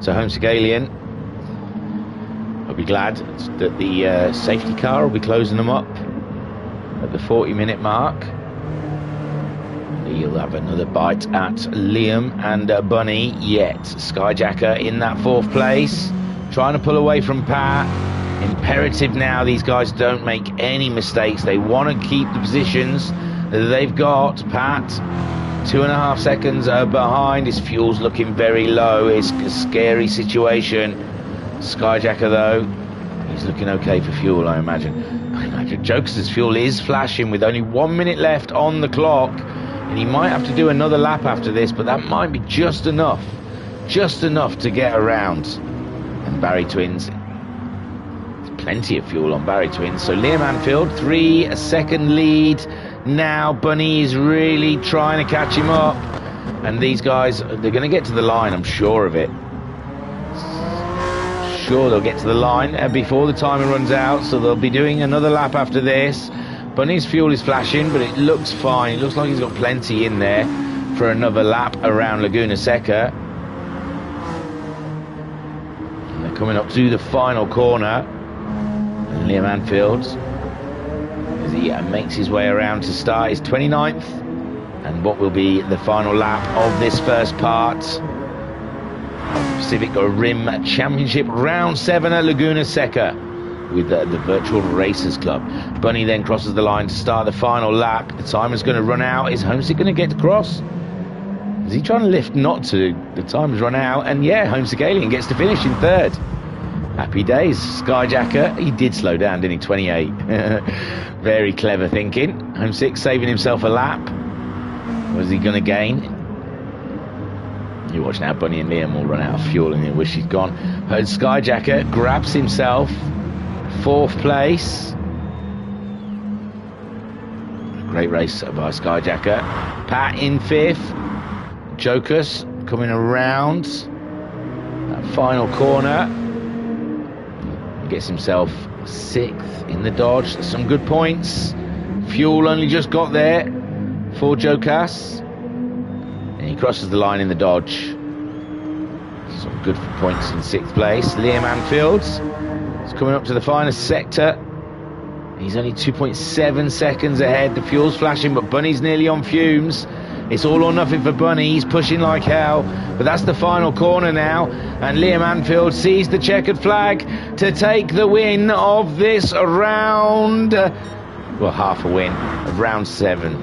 So Homesick Alien, I'll be glad that the safety car will be closing them up at the 40-minute mark. He'll have another bite at Liam and Bunny. Yet Skyjacker in that 4th place, trying to pull away from Pat. Imperative now these guys don't make any mistakes. They want to keep the positions that they've got. Pat 2.5 seconds behind. His fuel's looking very low. It's a scary situation. Skyjacker though, he's looking okay for fuel, I imagine. Jokes' fuel is flashing with only 1 minute left on the clock. And he might have to do another lap after this, but that might be just enough to get around. And Barry Twins, there's plenty of fuel on Barry Twins. So Liam Anfield, 3-second lead. Now Bunny is really trying to catch him up. And these guys, they're going to get to the line, I'm sure of it. Sure they'll get to the line before the timer runs out, so they'll be doing another lap after this. Bunny's fuel is flashing, but it looks fine. It looks like he's got plenty in there for another lap around Laguna Seca. And they're coming up to the final corner. And Liam Anfield, as he makes his way around to start his 29th, and what will be the final lap of this first part of Pacific Rim Championship, round 7 at Laguna Seca with the Virtual Racers Club. Bunny then crosses the line to start the final lap. The time is going to run out. Is Homesick going to get across? Is he trying to lift not to? The time has run out, and yeah, Homesick Alien gets to finish in 3rd. Happy days. Skyjacker, he did slow down, didn't he? 28. Very clever thinking. Homesick saving himself a lap. Was he going to gain? You watch now, Bunny and Liam will run out of fuel and they wish he'd gone. But Skyjacker grabs himself 4th place. Great race by Skyjacker. Pat in 5th. Jokers coming around that final corner. Gets himself 6th in the Dodge. Some good points. Fuel only just got there for Jokas. And he crosses the line in the Dodge. Some good points in 6th place. Liam Anfield is coming up to the final sector. He's only 2.7 seconds ahead. The fuel's flashing, but Bunny's nearly on fumes. It's all or nothing for Bunny. He's pushing like hell. But that's the final corner now. And Liam Anfield sees the checkered flag to take the win of this round. Well, half a win of round 7.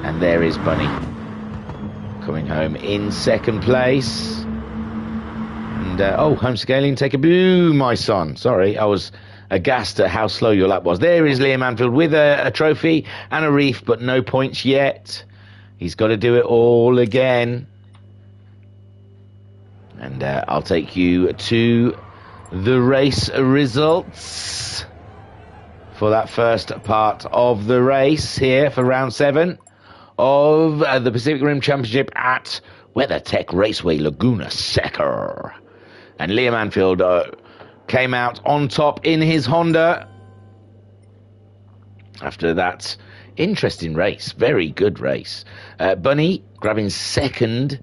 And there is Bunny coming home in 2nd place. And, Homesick Alien, take a boo, my son. Sorry, I was aghast at how slow your lap was. There is Liam Anfield with a trophy and a wreath, but no points yet. He's got to do it all again. And I'll take you to the race results for that first part of the race here for round 7 of the Pacific Rim Championship at WeatherTech Raceway Laguna Seca. And Liam Anfield came out on top in his Honda after that interesting race. Very good race. Bunny grabbing 2nd.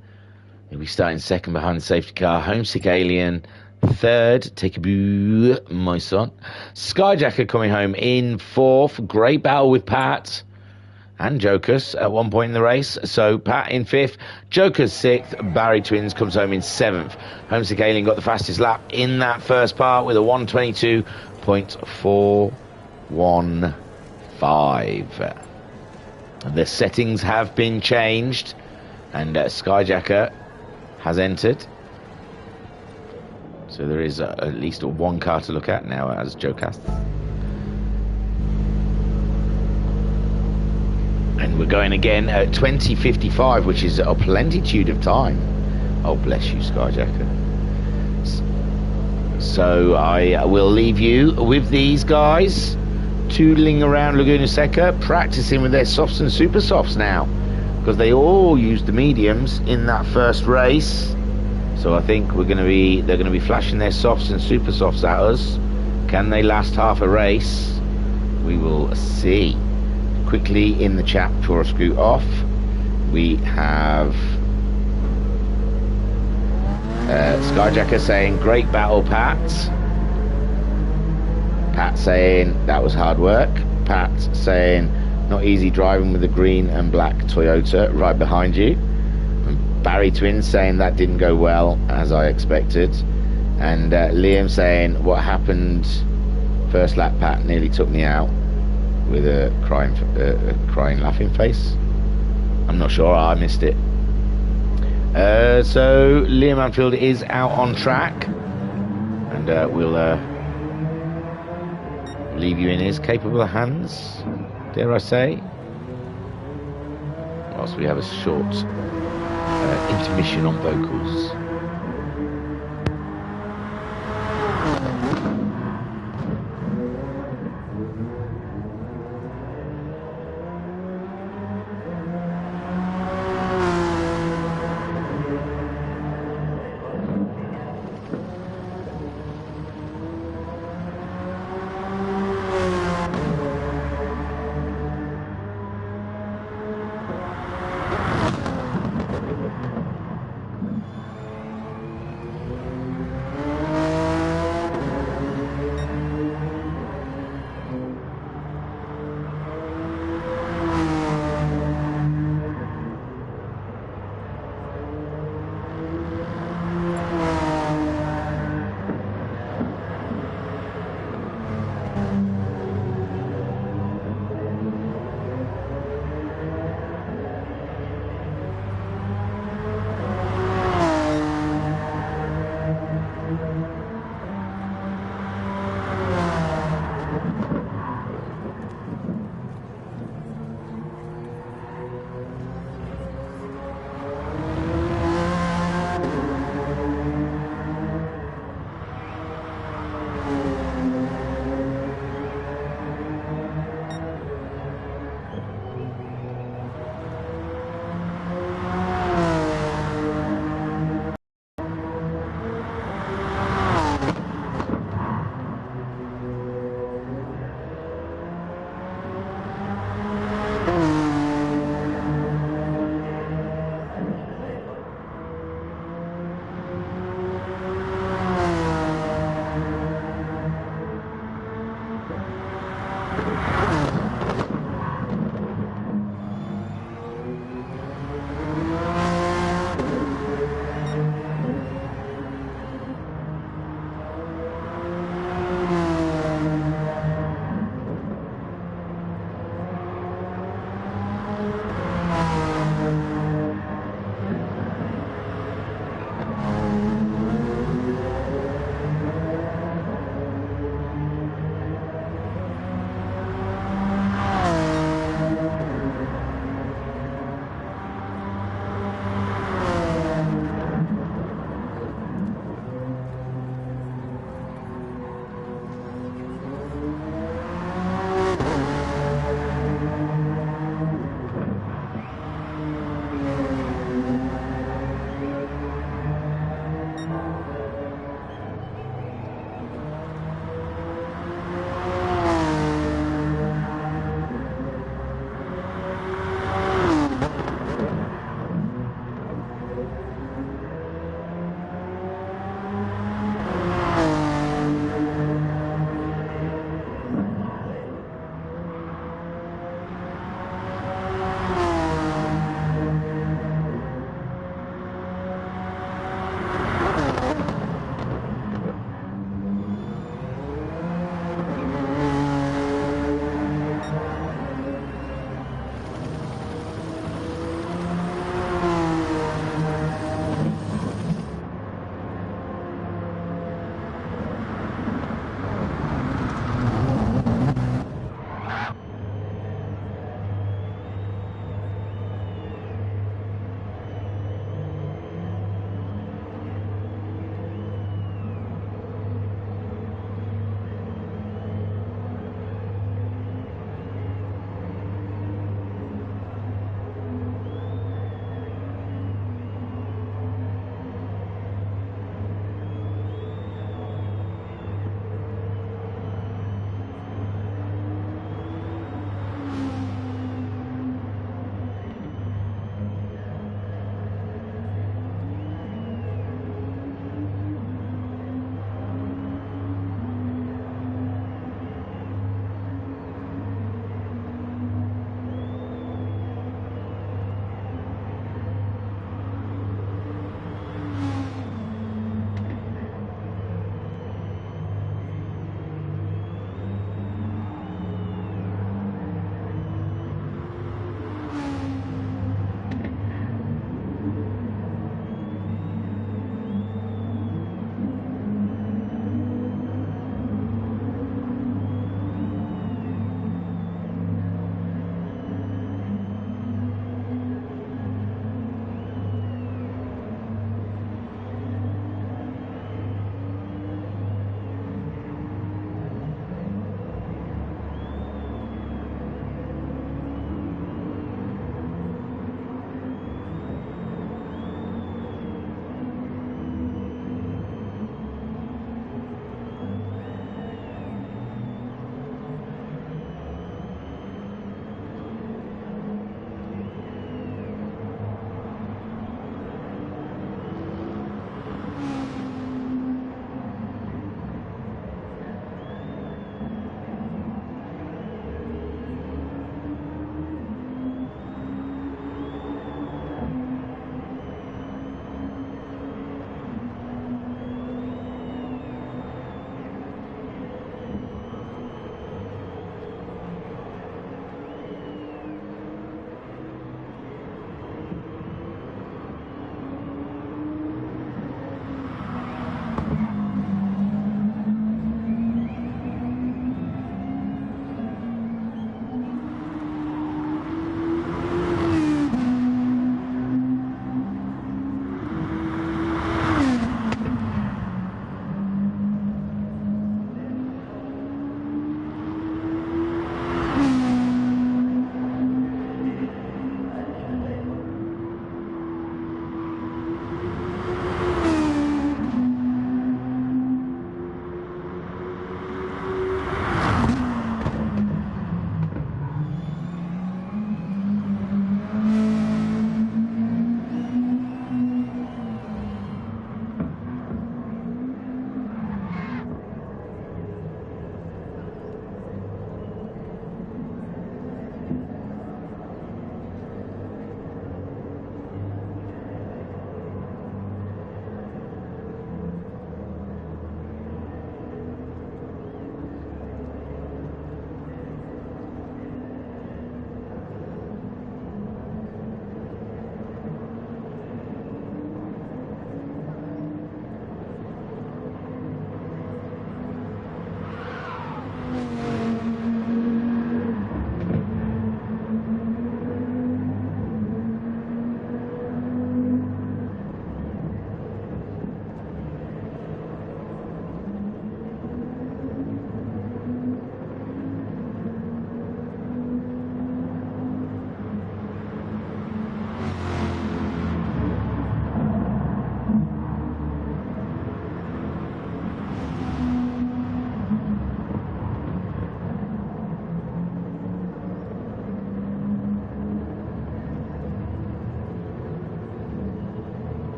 He'll be starting 2nd behind the safety car. Homesick Alien 3rd. Take a boo, my son. Skyjacker coming home in 4th. Great battle with Pat and Jokers at one point in the race. So Pat in 5th, Jokers 6th, Barry Twins comes home in 7th. Homesick Alien got the fastest lap in that first part with a 122.415. The settings have been changed, and Skyjacker has entered. So there is at least one car to look at now as Jokers. And we're going again at 20:55, which is a plenitude of time. Oh, bless you, Skyjacker. So I will leave you with these guys, toodling around Laguna Seca, practicing with their softs and super softs now, because they all used the mediums in that first race. So I think they're going to be flashing their softs and super softs at us. Can they last half a race? We will see. Quickly in the chat before I scoot off, we have Skyjacker saying great battle, Pat. Pat saying that was hard work. Pat saying not easy driving with the green and black Toyota right behind you. And Barry Twins saying that didn't go well as I expected. And Liam saying what happened first lap, Pat nearly took me out, with a crying laughing face. I'm not sure, I missed it. So Liam Anfield is out on track, and we'll leave you in his capable hands, dare I say, whilst we have a short intermission on vocals.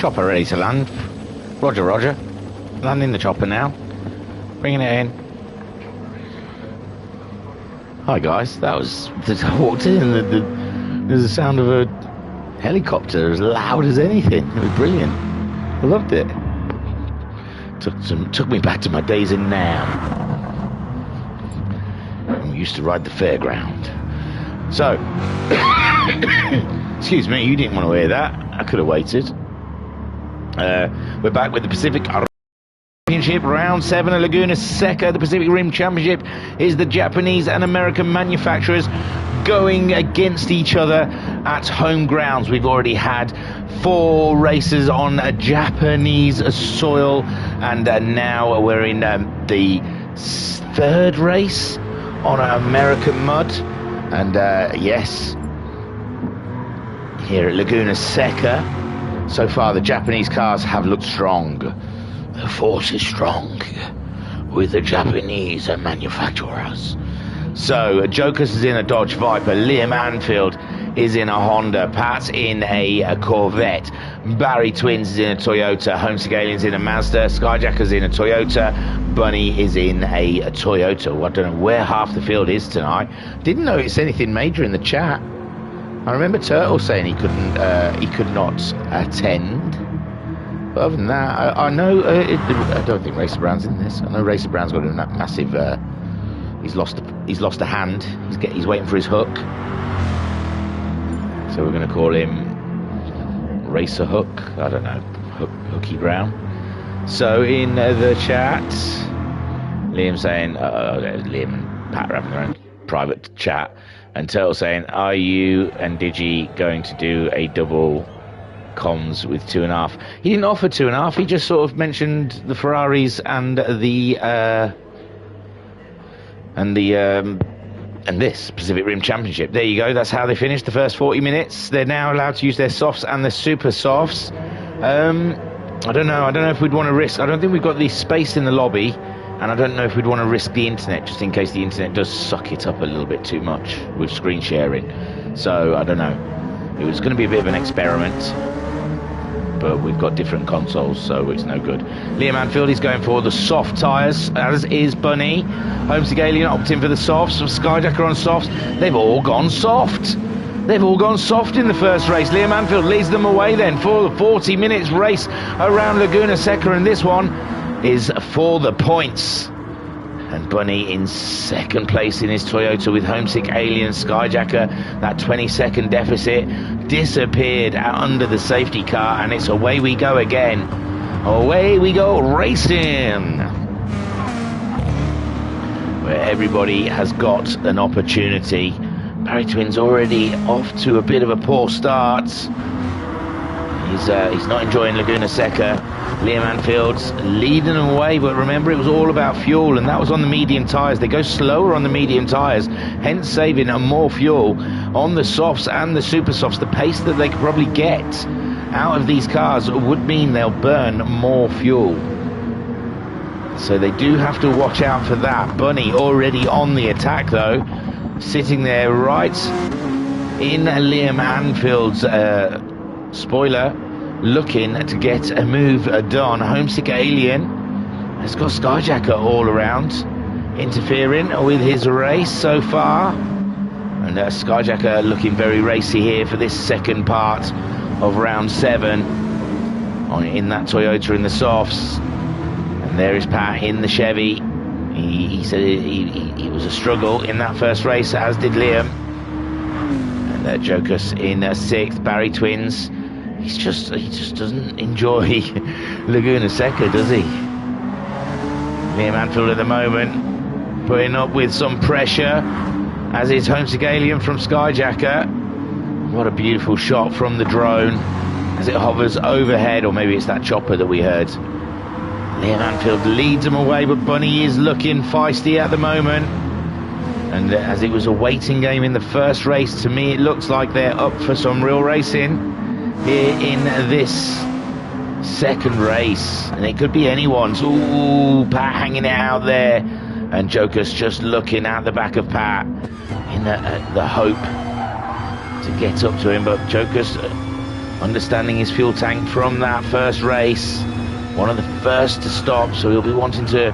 Chopper ready to land. Roger, roger. Landing the chopper now. Bringing it in. Hi guys, that was... I walked in and there's the sound of a helicopter as loud as anything. It was brilliant. I loved it. Took me back to my days in Nam. We used to ride the fairground. So, excuse me, you didn't want to hear that. I could have waited. We're back with the Pacific Championship, round 7 at Laguna Seca. The Pacific Rim Championship is the Japanese and American manufacturers going against each other at home grounds. We've already had 4 races on Japanese soil, and now we're in the 3rd race on American mud. And yes, here at Laguna Seca, so far the Japanese cars have looked strong. The force is strong with the Japanese manufacturers. So Jokers is in a Dodge Viper, Liam Anfield is in a Honda, Pat's in a Corvette, Barry Twins is in a Toyota, Homesick Alien's in a Mazda, Skyjacker's in a Toyota, Bunny is in a Toyota. Well, I don't know where half the field is tonight. Didn't notice anything major in the chat. I remember Turtle saying he could not attend. But other than that, I know I don't think Racer Brown's in this. I know Racer Brown's got a massive. He's lost a hand. He's waiting for his hook. So we're going to call him Racer Hook. I don't know, Hooky Brown. So in the chat, Liam saying, Liam and Pat are having their own private chat, and Turtle saying, are you and Digi going to do a double comms with 2.5? He didn't offer 2.5. He just sort of mentioned the Ferraris and this Pacific Rim Championship. There you go. That's how they finished the first 40 minutes. They're now allowed to use their softs and the super softs. I don't know if we'd want to risk. I don't think we've got the space in the lobby, and I don't know if we'd want to risk the internet just in case the internet does suck it up a little bit too much with screen sharing. So I don't know. It was going to be a bit of an experiment, but we've got different consoles, so it's no good. Liam Anfield is going for the soft tyres, as is Bunny. Homesick Alien opting for the softs. Skyjacker on softs. They've all gone soft. They've all gone soft in the first race. Liam Anfield leads them away then for the 40 minutes race around Laguna Seca, and this one is for the points. And Bunny in 2nd place in his Toyota with Homesick Alien. Skyjacker, that 20-second deficit disappeared out under the safety car, and it's away we go again. Away we go racing, where everybody has got an opportunity. Barry Twins already off to a bit of a poor start. He's not enjoying Laguna Seca. Liam Anfield's leading them away, but remember, it was all about fuel, and that was on the medium tyres. They go slower on the medium tyres, hence saving more fuel on the softs and the super softs. The pace that they could probably get out of these cars would mean they'll burn more fuel. So they do have to watch out for that. Bunny already on the attack, though, sitting there right in Liam Anfield's spoiler, looking to get a move done. Homesick Alien has got Skyjacker all around, interfering with his race so far. And Skyjacker looking very racy here for this second part of round 7 in that Toyota in the softs. And there is Pat in the Chevy. He said he was a struggle in that first race, as did Liam. And Jokus in 6th. Barry Twins, he just doesn't enjoy Laguna Seca, does he? Liam Anfield at the moment putting up with some pressure, as is Homesick Alien from Skyjacker. What a beautiful shot from the drone as it hovers overhead, or maybe it's that chopper that we heard. Liam Anfield leads them away, but Bunny is looking feisty at the moment. And as it was a waiting game in the first race, to me it looks like they're up for some real racing here in this second race. And it could be anyone's. Ooh, Pat hanging it out there. And Joker's just looking at the back of Pat in the hope to get up to him. But Joker's understanding his fuel tank from that first race. One of the first to stop, so he'll be wanting to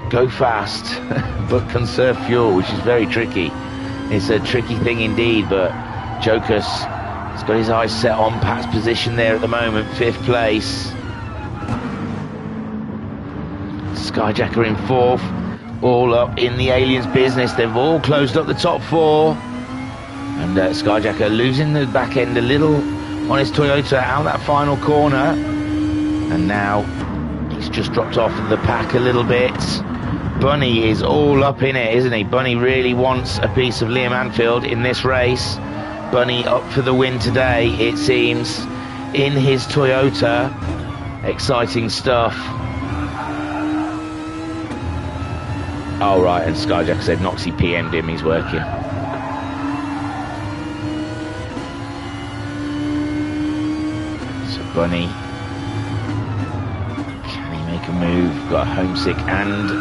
go fast but conserve fuel, which is very tricky. It's a tricky thing indeed, but Jokus has got his eyes set on Pat's position there at the moment, 5th place. Skyjacker in 4th, all up in the Aliens business. They've all closed up the top 4, and Skyjacker losing the back end a little on his Toyota out that final corner, and now he's just dropped off the pack a little bit. Bunny is all up in it, isn't he? Bunny really wants a piece of Liam Anfield in this race. Bunny up for the win today, it seems, in his Toyota. Exciting stuff. Oh, right, and Skyjack said Noxie PM'd him, he's working. So Bunny, can he make a move? Got a homesick and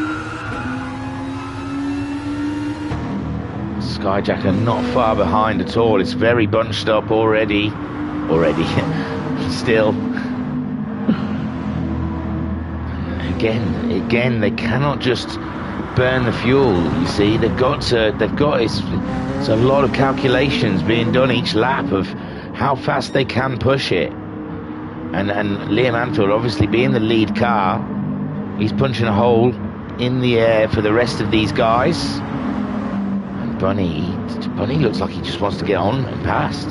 Skyjacker not far behind at all. It's very bunched up already. Still. Again, they cannot just burn the fuel, you see. It's a lot of calculations being done each lap of how fast they can push it. And Liam Anfield, obviously being the lead car, he's punching a hole in the air for the rest of these guys. And Bunny looks like he just wants to get on and past.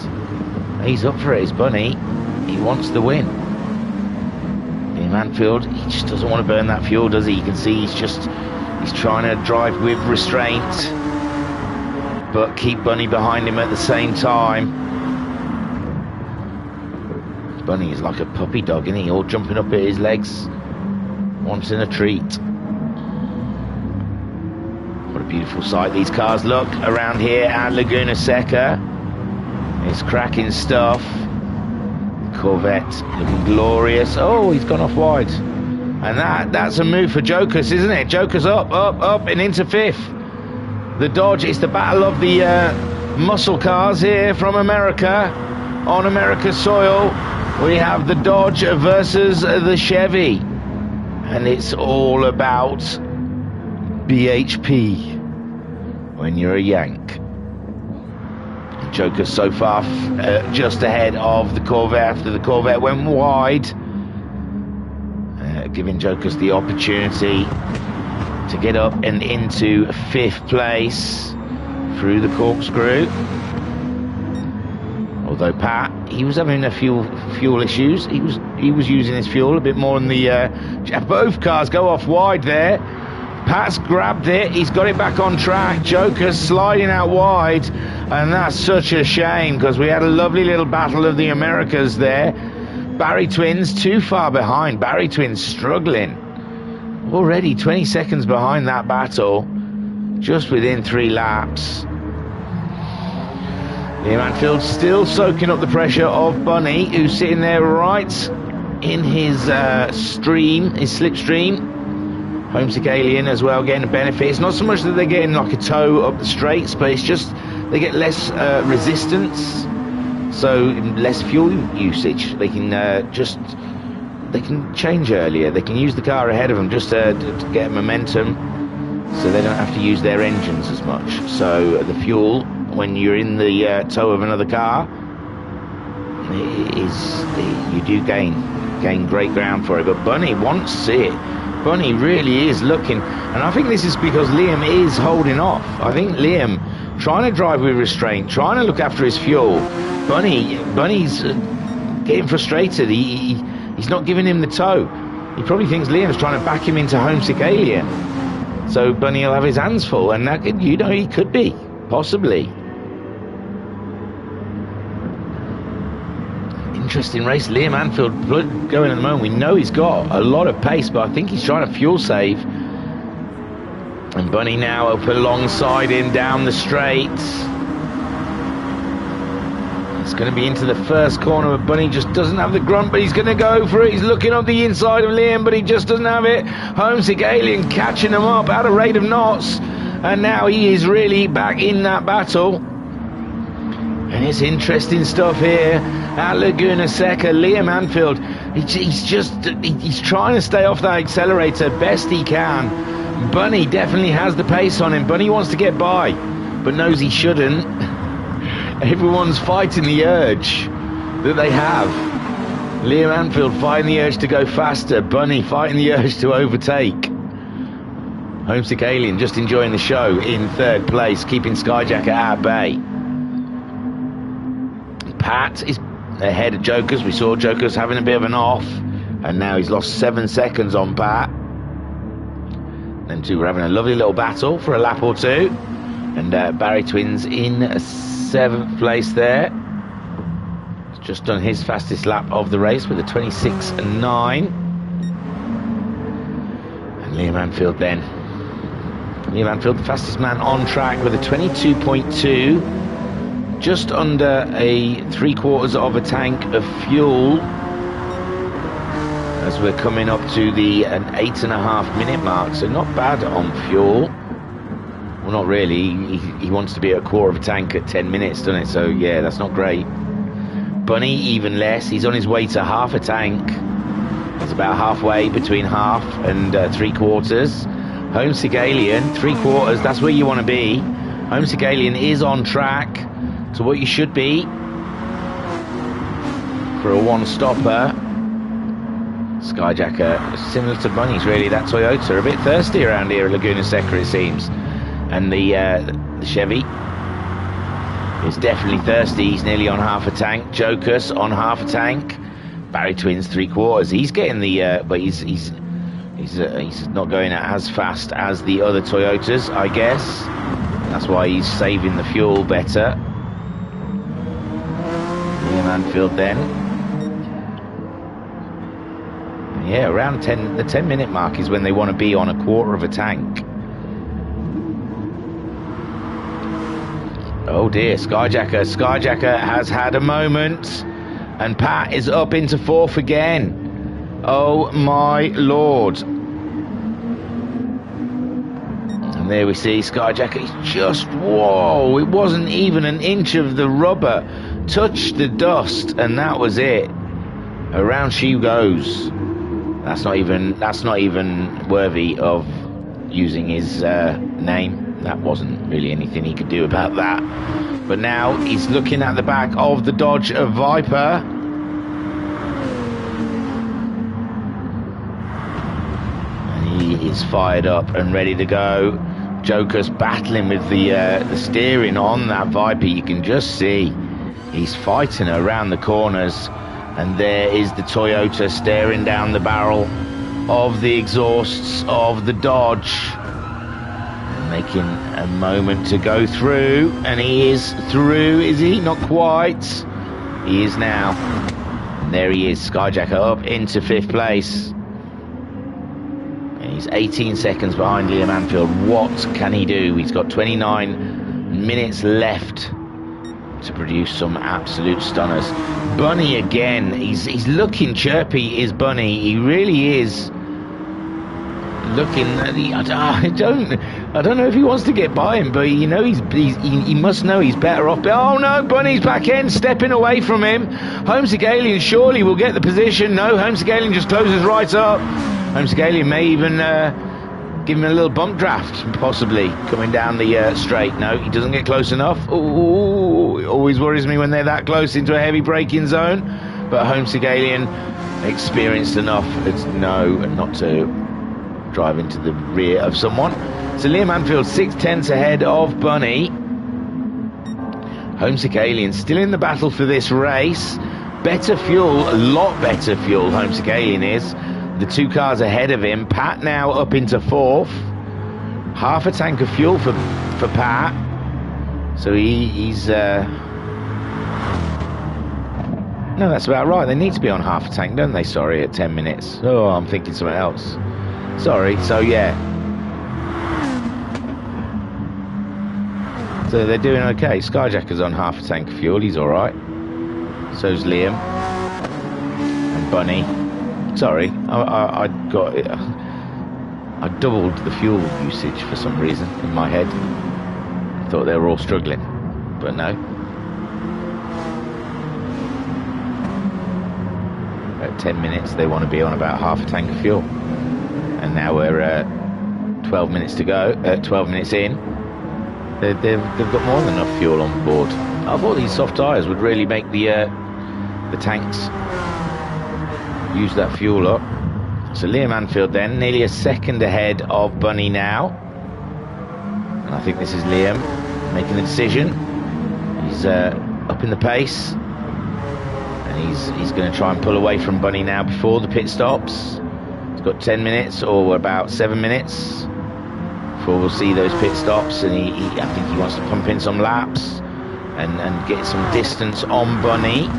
He's up for it, it's Bunny. He wants the win. Liam Anfield, he just doesn't want to burn that fuel, does he? You can see he's trying to drive with restraint, but keep Bunny behind him at the same time. Bunny is like a puppy dog, isn't he? All jumping up at his legs, wanting a treat. What a beautiful sight these cars look around here at Laguna Seca. It's cracking stuff. Corvette looking glorious. Oh, he's gone off wide. And that's a move for Jokus, isn't it? Jokus up, and into 5th. The Dodge, it's the battle of the muscle cars here from America. On America's soil, we have the Dodge versus the Chevy. And it's all about BHP when you're a Yank. Jokus so far just ahead of the Corvette after the Corvette went wide. Giving Jokus the opportunity to get up and into 5th place through the corkscrew. Although Pat, he was having a fuel issues. He was using his fuel a bit more than the both cars go off wide there. Pat's grabbed it, he's got it back on track. Jokus sliding out wide, and that's such a shame because we had a lovely little battle of the Americas there. Barry Twins too far behind. Barry Twins struggling. Already 20 seconds behind that battle, just within 3 laps. Liam Anfield still soaking up the pressure of Bunny, who's sitting there right in his slipstream. Homesick Alien as well getting a benefit. It's not so much that they're getting like a tow up the straights, but it's just they get less resistance, so less fuel usage. They can change earlier. They can use the car ahead of them just to get momentum, so they don't have to use their engines as much. So the fuel, when you're in the tow of another car, you do gain great ground for it. But Bunny wants it. Bunny really is looking, and I think this is because Liam is holding off. I think Liam trying to drive with restraint, trying to look after his fuel. Bunny's getting frustrated. He's not giving him the tow. He probably thinks Liam's trying to back him into Homesick Alien. So Bunny will have his hands full, and that could, he could be, possibly. Interesting race. Liam Anfield going at the moment. We know he's got a lot of pace, but I think he's trying to fuel save. And Bunny now up alongside him down the straight. It's going to be into the first corner, but Bunny just doesn't have the grunt, but he's going to go for it. He's looking up the inside of Liam, but he just doesn't have it. Homesick Alien catching him up at a rate of knots, and now he is really back in that battle. And it's interesting stuff here at Laguna Seca. Liam Anfield, he's trying to stay off that accelerator best he can. Bunny definitely has the pace on him. Bunny wants to get by, but knows he shouldn't. Everyone's fighting the urge that they have. Liam Anfield fighting the urge to go faster. Bunny fighting the urge to overtake. Homesick Alien just enjoying the show in third place, keeping Skyjacker at bay. Pat is ahead of Jokers. We saw Jokers having a bit of an off, and now he's lost 7 seconds on Pat. Them two were having a lovely little battle for a lap or two, and Barry Twins in 7th place there. He's just done his fastest lap of the race with a 26.9. And Liam Anfield then. Liam Anfield, the fastest man on track with a 22.2. Just under a 3/4 of a tank of fuel as we're coming up to an 8.5 minute mark, so not bad on fuel. Well, not really. He wants to be at a 1/4 of a tank at 10 minutes, doesn't it? So yeah, that's not great. Bunny even less. He's on his way to half a tank. He's about halfway between half and 3/4. Homesick Alien, 3/4. That's where you want to be. Homesick Alien is on track to what you should be for a one-stopper. Skyjacker, similar to Bunny's really, that Toyota, a bit thirsty around here at Laguna Seca it seems. And the Chevy is definitely thirsty. He's nearly on half a tank. Jokers on half a tank. Barry Twins 3/4. He's getting the but he's not going as fast as the other Toyotas, I guess. That's why he's saving the fuel better. Liam Anfield then. Yeah, around the 10 minute mark is when they want to be on a 1/4 of a tank. Oh dear, Skyjacker has had a moment, and Pat is up into 4th again. Oh my lord. And there we see Skyjacker. He's just, whoa, it wasn't even an inch of the rubber touched the dust, and that was it. Around she goes. That's not even worthy of using his name. That wasn't really anything he could do about that. But now he's looking at the back of the Dodge Viper. And he is fired up and ready to go. Joker's battling with the steering on that Viper. You can just see he's fighting around the corners. And there is the Toyota staring down the barrel of the exhausts of the Dodge. Making a moment to go through, and he is through, is he? Not quite. He is now. And there he is, Skyjacker up into 5th place. And he's 18 seconds behind Liam Anfield. What can he do? He's got 29 minutes left to produce some absolute stunners. Bunny again. He's looking chirpy, is Bunny. He really is. Looking at I don't know if he wants to get by him, but you know he must know he's better off. Oh no, Bunny's back end, stepping away from him. Homesick Alien surely will get the position. No, Homesick Alien just closes right up. Homesick Alien may even give him a little bump draft, possibly coming down the straight. No, he doesn't get close enough. Ooh, it always worries me when they're that close into a heavy braking zone. But Homesick Alien experienced enough not to drive into the rear of someone. So Liam Anfield 6/10 ahead of Bunny. Homesick Alien still in the battle for this race. Better fuel, a lot better fuel Homesick Alien is. The 2 cars ahead of him. Pat now up into 4th. Half a tank of fuel for Pat. So he's no, that's about right. They need to be on half a tank, don't they? Sorry, at 10 minutes. Oh, I'm thinking something else. Sorry, so yeah. So they're doing okay. Skyjacker's on half a tank of fuel, he's alright. So's Liam. And Bunny. Sorry, I got it. I doubled the fuel usage for some reason in my head. I thought they were all struggling, but no. at 10 minutes they want to be on about half a tank of fuel. And now we're 12 minutes to go, 12 minutes in. They've got more than enough fuel on board. I thought these soft tyres would really make the tanks use that fuel up. So Liam Anfield then, nearly a second ahead of Bunny now. And I think this is Liam making the decision. He's up in the pace. And he's going to try and pull away from Bunny now before the pit stops. He's got 10 minutes or about 7 minutes before we'll see those pit stops. And I think he wants to pump in some laps and get some distance on Bunny.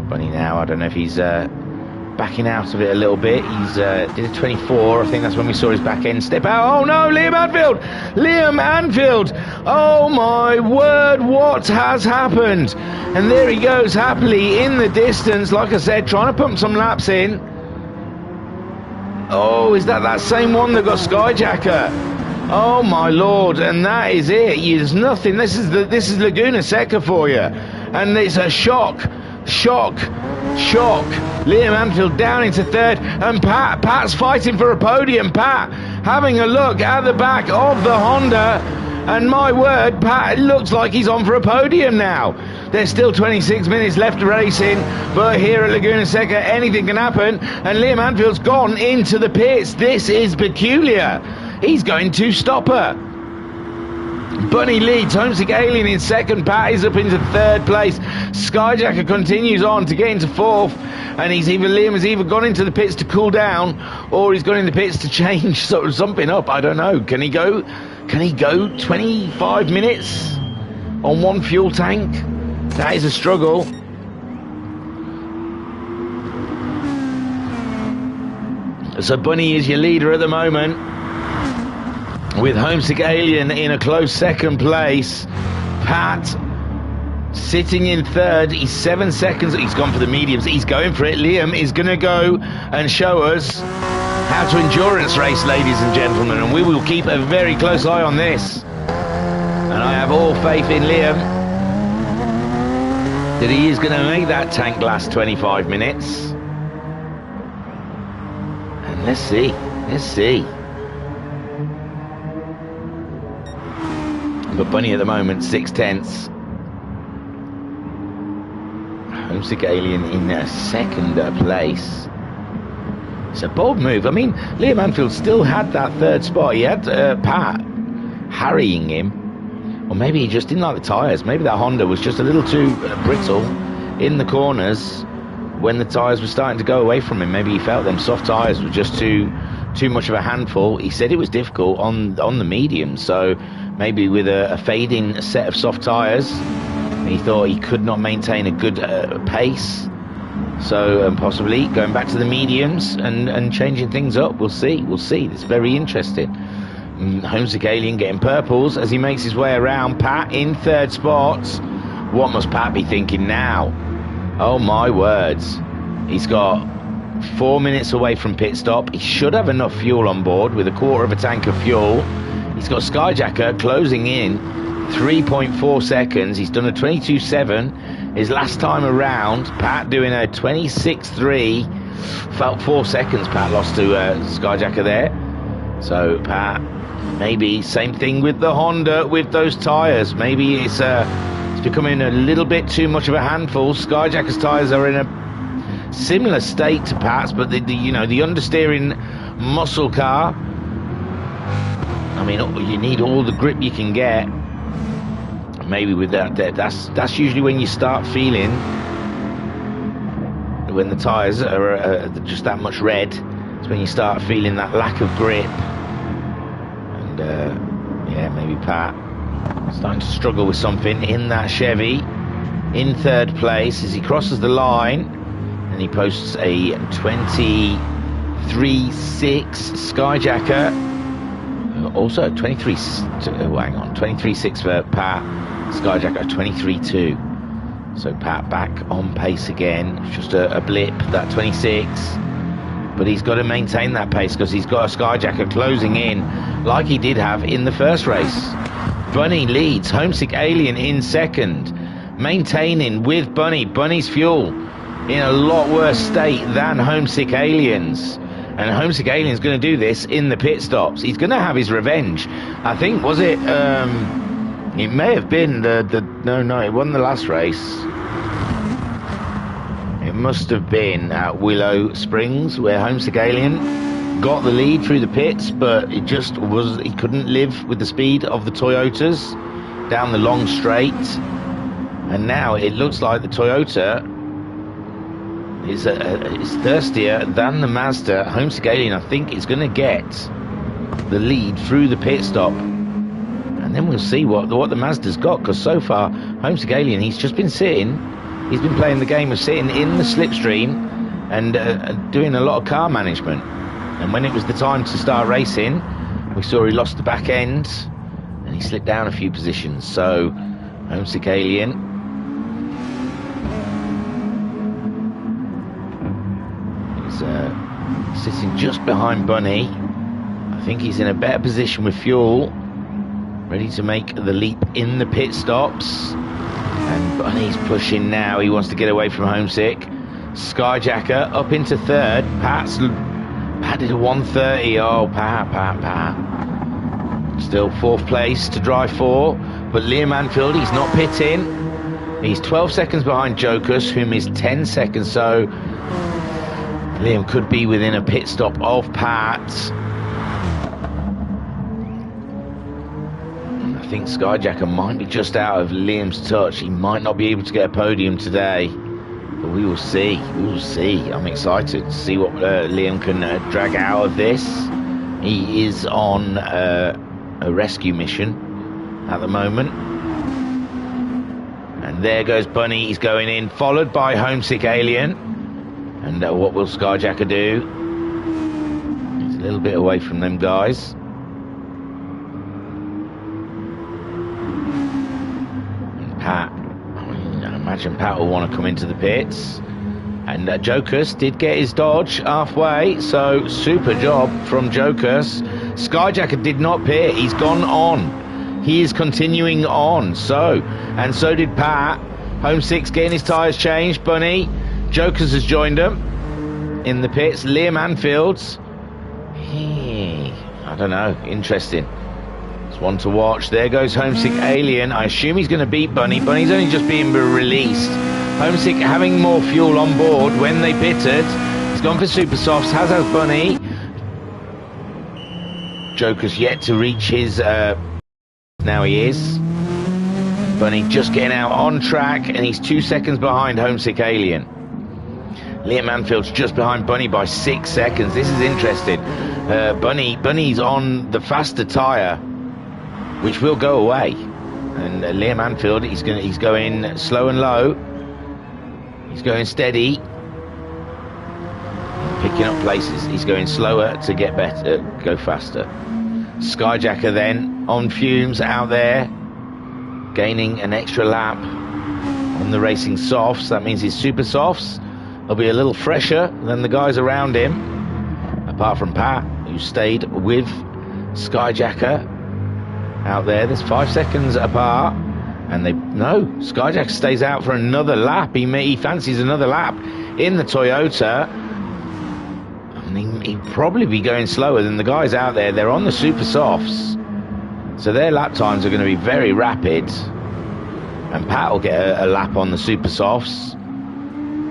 Bunny now, I don't know if he's backing out of it a little bit. He's did a 24. I think that's when we saw his back end step out. Oh no, Liam Anfield! Liam Anfield! Oh my word, what has happened? And there he goes happily in the distance, like I said, trying to pump some laps in. Oh, is that same one that got Skyjacker? Oh my lord, and that is it. There's nothing. This is Laguna Seca for you. And it's a shock. Liam Anfield down into third, and Pat's fighting for a podium. Pat having a look at the back of the Honda, and my word, Pat, it looks like he's on for a podium now. There's still 26 minutes left to racing, but here at Laguna Seca anything can happen, and Liam Anfield's gone into the pits. This is peculiar. He's going to stop her. Bunny leads, Homesick Alien in second, Pat is up into third place. Skyjacker continues on to get into fourth, and Liam has either gone into the pits to cool down, or he's gone in the pits to change something up. I don't know. Can he go 25 minutes on one fuel tank? That is a struggle. So Bunny is your leader at the moment, with Homesick Alien in a close second place. Pat sitting in third. He's 7 seconds. He's gone for the mediums. He's going for it. Liam is going to go and show us how to endurance race, ladies and gentlemen, and we will keep a very close eye on this. And I have all faith in Liam that he is going to make that tank last 25 minutes. And let's see. But Bunny at the moment, 6/10. Homesick Alien in second place. It's a bold move. I mean, Liam Anfield still had that third spot. He had Pat harrying him. Or maybe he just didn't like the tyres. Maybe that Honda was just a little too brittle in the corners when the tyres were starting to go away from him. Maybe he felt them soft tyres were just too much of a handful. He said it was difficult on the medium, so maybe with a fading set of soft tyres, he thought he could not maintain a good pace. So possibly going back to the mediums and changing things up. We'll see. It's very interesting. Homesick Alien getting purples as he makes his way around. Pat in third spot. What must Pat be thinking now? Oh my words. He's got 4 minutes away from pit stop. He should have enough fuel on board with a quarter of a tank of fuel. He's got Skyjacker closing in 3.4 seconds. He's done a 22.7 his last time around. Pat doing a 26.3. Felt 4 seconds Pat lost to Skyjacker there. So Pat, maybe same thing with the Honda with those tyres. Maybe it's becoming a little bit too much of a handful. Skyjacker's tyres are in a similar state to Pat's, but the understeering muscle car, I mean, you need all the grip you can get. Maybe with that's usually when you start feeling, when the tyres are just that much red, it's when you start feeling that lack of grip. And yeah, maybe Pat starting to struggle with something in that Chevy. In third place as he crosses the line, and he posts a 23.6 Skyjacker. Also 23.6 for Pat. Skyjacker 23.2. So Pat back on pace again. Just a blip, that 26. But he's got to maintain that pace because he's got a Skyjacker closing in like he did have in the first race. Bunny leads. Homesick Alien in second. Maintaining with Bunny. Bunny's fuel in a lot worse state than Homesick Aliens. And Homesick Alien's going to do this in the pit stops. He's going to have his revenge. I think, was it... it may have been no, it wasn't the last race. It must have been at Willow Springs, where Homesick Alien got the lead through the pits, but it just was... he couldn't live with the speed of the Toyotas down the long straight. And now it looks like the Toyota is thirstier than the Mazda. Homesick Alien, I think, is going to get the lead through the pit stop. And then we'll see what the Mazda's got, because so far, Homesick Alien, he's just been sitting. He's been playing the game of sitting in the slipstream and doing a lot of car management. And when it was the time to start racing, we saw he lost the back end and he slipped down a few positions. So, Homesick Alien sitting just behind Bunny. I think he's in a better position with fuel, ready to make the leap in the pit stops. And Bunny's pushing now. He wants to get away from Homesick. Skyjacker up into third. Pat did a 130. Oh, Pat. Still fourth place to drive for. But Liam Anfield, he's not pitting. He's 12 seconds behind Jokers, whom is 10 seconds. So Liam could be within a pit stop of Pat. I think Skyjacker might be just out of Liam's touch. He might not be able to get a podium today, but we will see. I'm excited to see what Liam can drag out of this. He is on a rescue mission at the moment. And there goes Bunny. He's going in, followed by Homesick Alien. And what will Skyjacker do? He's a little bit away from them guys. And Pat, I imagine Pat will want to come into the pits. And Jokers did get his dodge halfway, so super job from Jokers. Skyjacker did not pit. He's gone on. He is continuing on. So did Pat. Homesick's getting his tyres changed. Bunny. Jokers has joined them in the pits. Liam Anfield's. I don't know. Interesting. It's one to watch. There goes Homesick Alien. I assume he's going to beat Bunny. Bunny's only just being released. Homesick having more fuel on board when they pitted. He's gone for super softs, as has Bunny. Joker's yet to reach his... now he is. Bunny just getting out on track, and he's 2 seconds behind Homesick Alien. Liam Anfield's just behind Bunny by 6 seconds. This is interesting. Bunny's on the faster tyre, which will go away. And Liam Anfield, he's going slow and low. He's going steady. Picking up places. He's going slower to get better, go faster. Skyjacker then on fumes out there, gaining an extra lap on the racing softs. That means his super softs will be a little fresher than the guys around him, apart from Pat, who stayed with Skyjacker out there. There's 5 seconds apart, and Skyjacker stays out for another lap. He fancies another lap in the Toyota. He'd probably be going slower than the guys out there. They're on the super softs, so their lap times are going to be very rapid, and Pat will get a lap on the super softs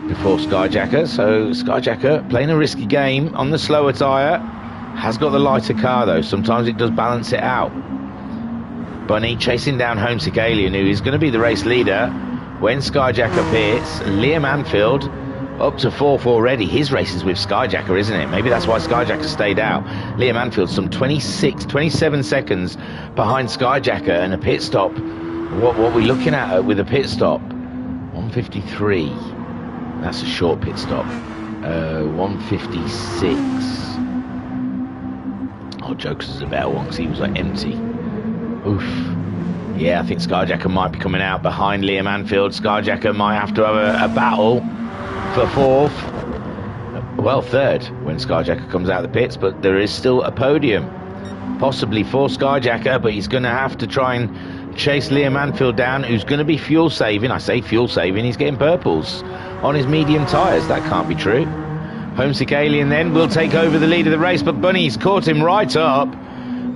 before Skyjacker. So Skyjacker playing a risky game on the slower tyre. Has got the lighter car though. Sometimes it does balance it out. Bunny chasing down Homesick Alien, who is going to be the race leader when Skyjacker pits. Liam Anfield up to 4th already. His race is with Skyjacker, isn't it? Maybe that's why Skyjacker stayed out. Liam Anfield some 27 seconds behind Skyjacker, and a pit stop. What we're looking at with a pit stop? 153. That's a short pit stop. 156. Oh, Jokers is a better one because he was like empty. Oof. Yeah, I think Skyjacker might be coming out behind Liam Anfield. Skyjacker might have to have a battle for 4th. Well, 3rd when Skyjacker comes out of the pits, but there is still a podium. Possibly for Skyjacker, but he's going to have to try and chase Liam Anfield down, who's going to be fuel saving. I say fuel saving, he's getting purples on his medium tyres. That can't be true. Homesick Alien then will take over the lead of the race, but Bunny's caught him right up.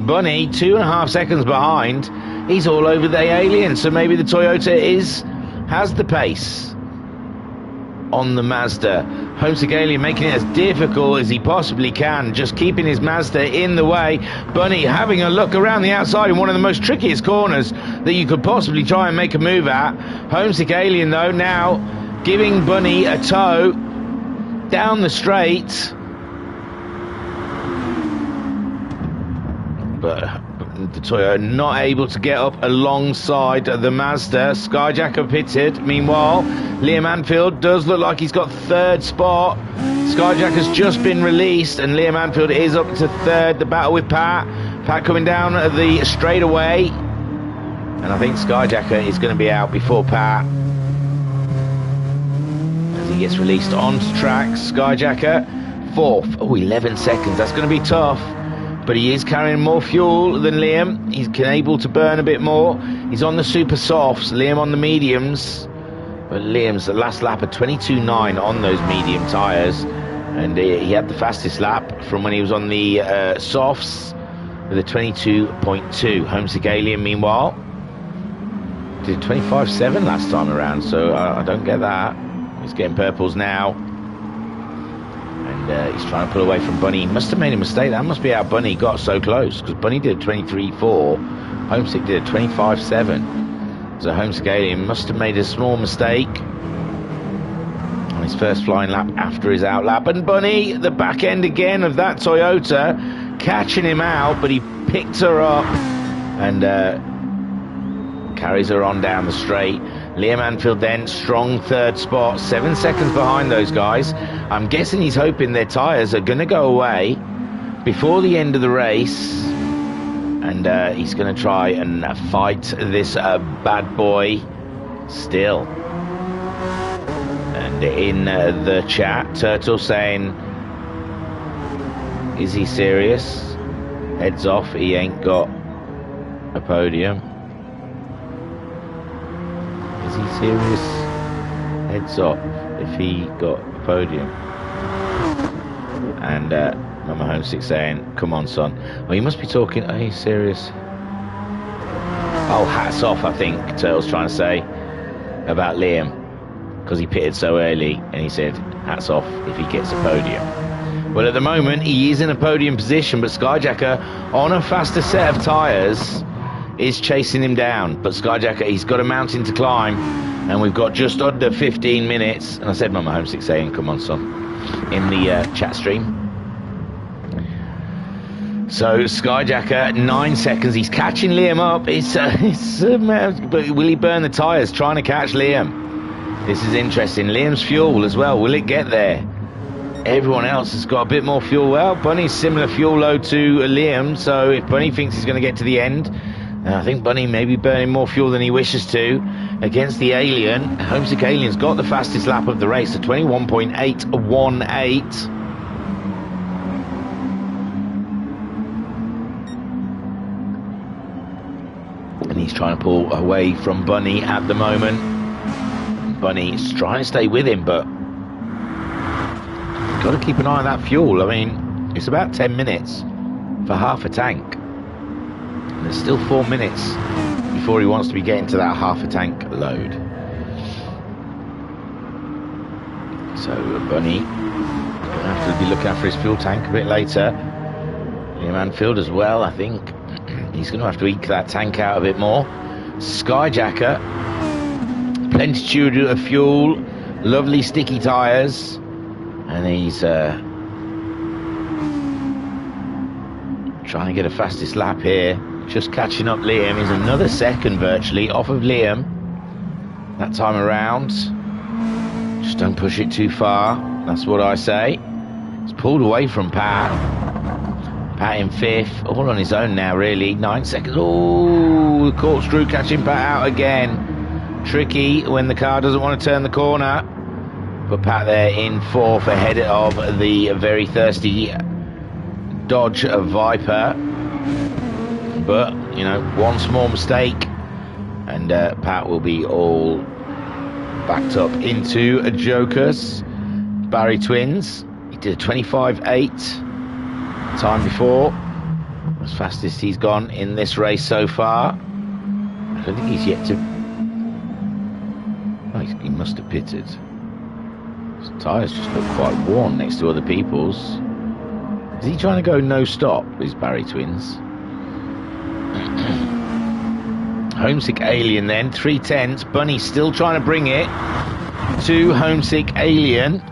Bunny, 2.5 seconds behind. He's all over the Alien, so maybe the Toyota has the pace on the Mazda. Homesick Alien making it as difficult as he possibly can, just keeping his Mazda in the way. Bunny having a look around the outside in one of the most trickiest corners that you could possibly try and make a move at. Homesick Alien, though, now giving Bunny a tow down the straight. But the Toyota not able to get up alongside the Mazda. Skyjacker pitted. Meanwhile, Liam Anfield does look like he's got third spot. Skyjacker's just been released and Liam Anfield is up to third. The battle with Pat. Pat coming down at the straightaway. And I think Skyjacker is going to be out before Pat as he gets released onto track. Skyjacker fourth. Oh, 11 seconds. That's going to be tough. But he is carrying more fuel than Liam. He's able to burn a bit more. He's on the super softs, Liam on the mediums. But Liam's the last lap of 22.9 on those medium tyres. And he had the fastest lap from when he was on the softs with a 22.2. Homesick Alien, meanwhile, did 25.7 last time around, so I don't get that. He's getting purples now. And he's trying to pull away from Bunny. He must have made a mistake. That must be how Bunny got so close, because Bunny did a 23.4. Homesick did a 25.7. So Homesick Alien must have made a small mistake on his first flying lap after his out lap. And Bunny, the back end again of that Toyota, catching him out, but he picked her up and carries her on down the straight. Liam Anfield then, strong third spot, 7 seconds behind those guys. I'm guessing he's hoping their tyres are going to go away before the end of the race. And he's going to try and fight this bad boy still. And in the chat, Turtle saying, is he serious? Heads off, he ain't got a podium. Is he serious? Heads off if he got a podium. And Mama Homesick saying, come on, son. Well, you must be talking, are you serious? Oh, hats off, I think Turtle's trying to say about Liam, because he pitted so early, and he said, hats off if he gets a podium. Well, at the moment, he is in a podium position, but Skyjacker, on a faster set of tyres, is chasing him down. But Skyjacker, he's got a mountain to climb, and we've got just under 15 minutes. And I said Mama Homesick saying, come on, son, in the chat stream. So Skyjacker, 9 seconds. He's catching Liam up. But will he burn the tyres trying to catch Liam? This is interesting. Liam's fuel as well. Will it get there? Everyone else has got a bit more fuel. Well, Bunny's similar fuel load to Liam. So if Bunny thinks he's going to get to the end, I think Bunny may be burning more fuel than he wishes to against the Alien. Homesick Alien's got the fastest lap of the race, a 21.818. And he's trying to pull away from Bunny at the moment. Bunny's trying to stay with him, but you've got to keep an eye on that fuel. I mean, it's about 10 minutes for half a tank. And there's still 4 minutes before he wants to be getting to that half a tank load. So Bunny going to have to be looking after his fuel tank a bit later. Liam Anfield as well, I think. He's going to have to eke that tank out a bit more. Skyjacker, plenitude of fuel, lovely sticky tyres, and he's trying to get a fastest lap here. Just catching up Liam. He's another second virtually off of Liam that time around. Just don't push it too far, that's what I say. He's pulled away from Pat. Pat in fifth, all on his own now really. 9 seconds. Oh, the corkscrew catching Pat out again. Tricky when the car doesn't want to turn the corner. But Pat there in fourth ahead of the very thirsty Dodge Viper. But, you know, one small mistake And Pat will be all backed up into a Jokers. Barry Twins, he did a 25.8 time before, as fastest he's gone in this race so far. I don't think he's yet to... Oh, he must have pitted. His tyres just look quite worn next to other people's. Is he trying to go no stop, is Barry Twins? Homesick Alien then, 3/10. Bunny still trying to bring it to Homesick Alien.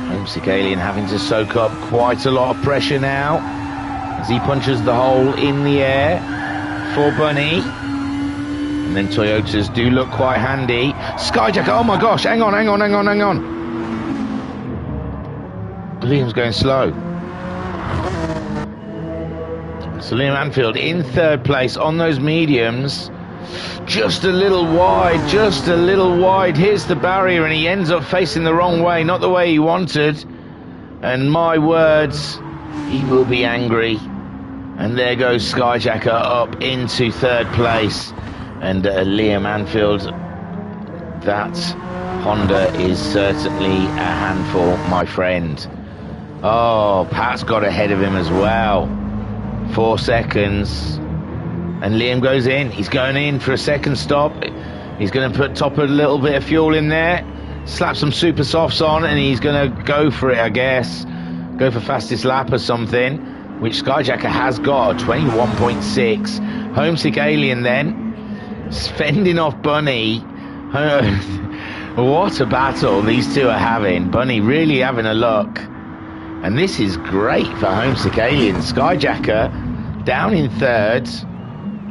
Homesick Alien having to soak up quite a lot of pressure now as he punches the hole in the air for Bunny. And then Toyotas do look quite handy. Skyjacker, oh my gosh, hang on. Liam's going slow. So Liam Anfield in third place on those mediums. Just a little wide. Hits the barrier and he ends up facing the wrong way, not the way he wanted. And my words, he will be angry. And there goes Skyjacker up into third place. And Liam Anfield, that Honda is certainly a handful, my friend. Oh, Pat's got ahead of him as well. 4 seconds. And Liam goes in. He's going in for a second stop. He's going to top a little bit of fuel in there, slap some super softs on, and he's going to go for it, I guess. Go for fastest lap or something, which Skyjacker has got, a 21.6. Homesick Alien then, fending off Bunny. What a battle these two are having. Bunny really having a look. And this is great for Homesick Alien. Skyjacker down in third.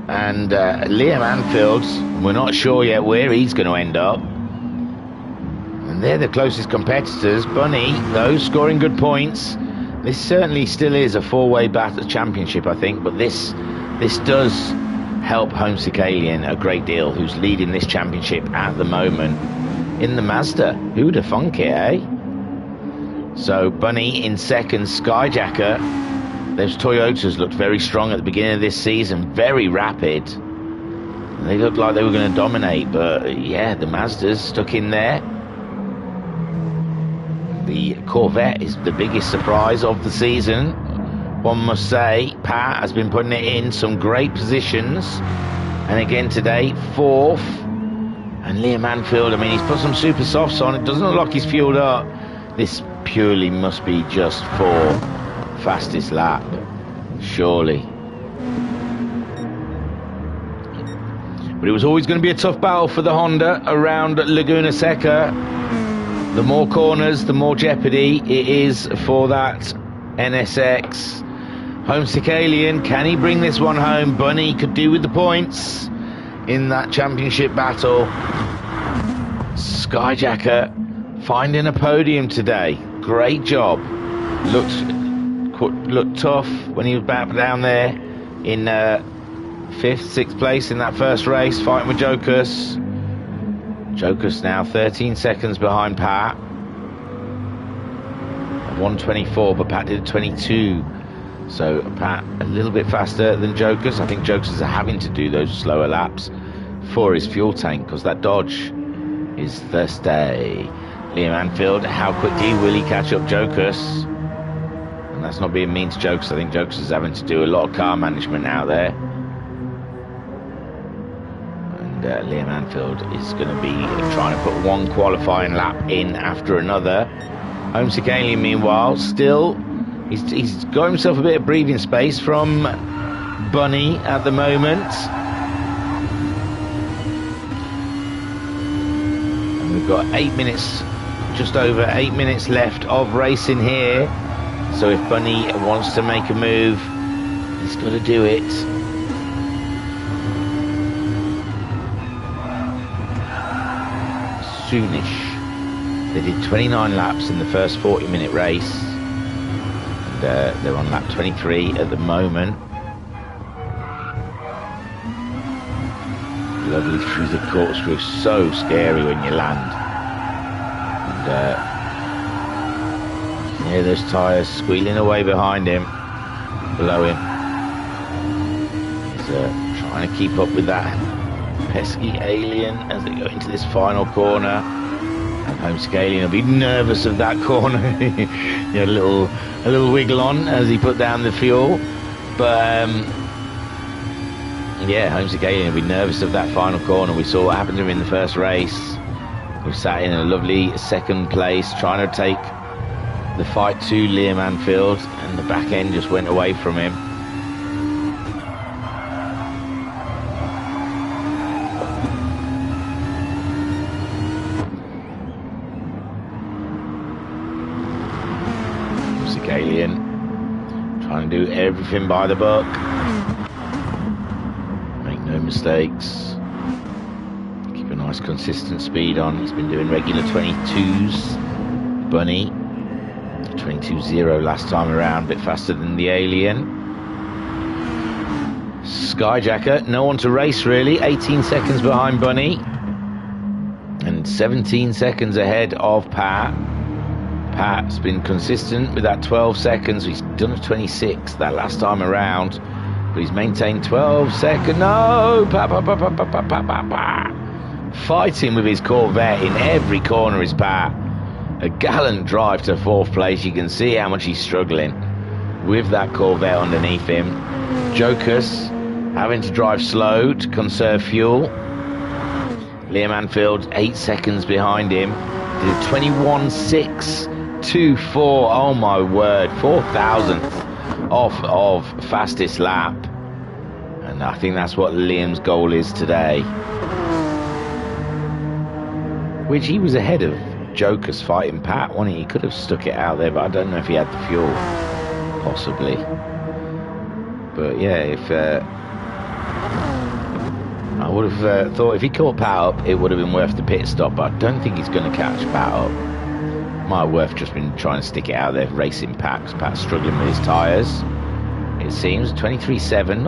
And Liam Anfield, we're not sure yet where he's going to end up. And they're the closest competitors. Bunny, though, scoring good points. This certainly still is a four-way battle championship, I think. But this does help Homesick Alien a great deal, who's leading this championship at the moment in the Mazda. Who'd have thunk it, eh? So Bunny in second, Skyjacker. Those Toyotas looked very strong at the beginning of this season, very rapid. They looked like they were going to dominate, but yeah, the Mazdas stuck in there. The Corvette is the biggest surprise of the season, one must say. Pat has been putting it in some great positions, and again today, fourth. And Liam Anfield, I mean, he's put some super softs on. It doesn't look like he's fueled up. This purely must be just for fastest lap, surely. But it was always going to be a tough battle for the Honda around Laguna Seca. The more corners, the more jeopardy it is for that NSX. Homesick Alien, can he bring this one home? Bunny could do with the points in that championship battle. Skyjacker finding a podium today. Great job. Looked tough when he was back down there in 5th, 6th place in that first race, fighting with Jokers. Jokers now 13 seconds behind Pat. 1:24, but Pat did a 22. So Pat a little bit faster than Jokers. I think Jokers are having to do those slower laps for his fuel tank, because that Dodge is thirsty. Liam Anfield, how quickly will he catch up Jokers? And that's not being mean to Jokers. I think Jokers is having to do a lot of car management out there. And Liam Anfield is going to be trying to put one qualifying lap in after another. Homesick Alien, meanwhile, still, he's got himself a bit of breathing space from Bunny at the moment. And we've got 8 minutes, just over 8 minutes left of racing here. So if Bunny wants to make a move, he's got to do it. Soonish. They did 29 laps in the first 40-minute race. And they're on lap 23 at the moment. Lovely through the corkscrew. So scary when you land. And yeah, those tyres squealing away behind him, below him. He's trying trying to keep up with that pesky alien as they go into this final corner. And Homesick Alien will be nervous of that corner. A little wiggle on as he put down the fuel. But yeah, Homesick Alien will be nervous of that final corner. We saw what happened to him in the first race. He sat in a lovely second place, trying to take the fight to Liam Anfield, and the back end just went away from him. Homesick Alien trying to do everything by the book. Make no mistakes. Keep a nice consistent speed on. He's been doing regular 22s. Bunny 22.0 last time around, a bit faster than the Alien. Skyjacker, no one to race really, 18 seconds behind Bunny and 17 seconds ahead of Pat. Pat's been consistent with that 12 seconds. He's done a 26 that last time around, but he's maintained 12 seconds. No! Pat. Fighting with his Corvette in every corner is Pat. A gallant drive to 4th place. You can see how much he's struggling with that Corvette underneath him. Jokers having to drive slow to conserve fuel. Liam Anfield 8 seconds behind him. Did 21.624. Oh my word, 4,000th off of fastest lap. And I think that's what Liam's goal is today. Which he was ahead of Joker's fighting Pat, wasn't he? He could have stuck it out there, but I don't know if he had the fuel. Possibly. But yeah, if I would have thought if he caught Pat up, it would have been worth the pit stop, but I don't think he's going to catch Pat up. Might have worth just been trying to stick it out there, racing Pat, because Pat's struggling with his tyres. It seems 23.7,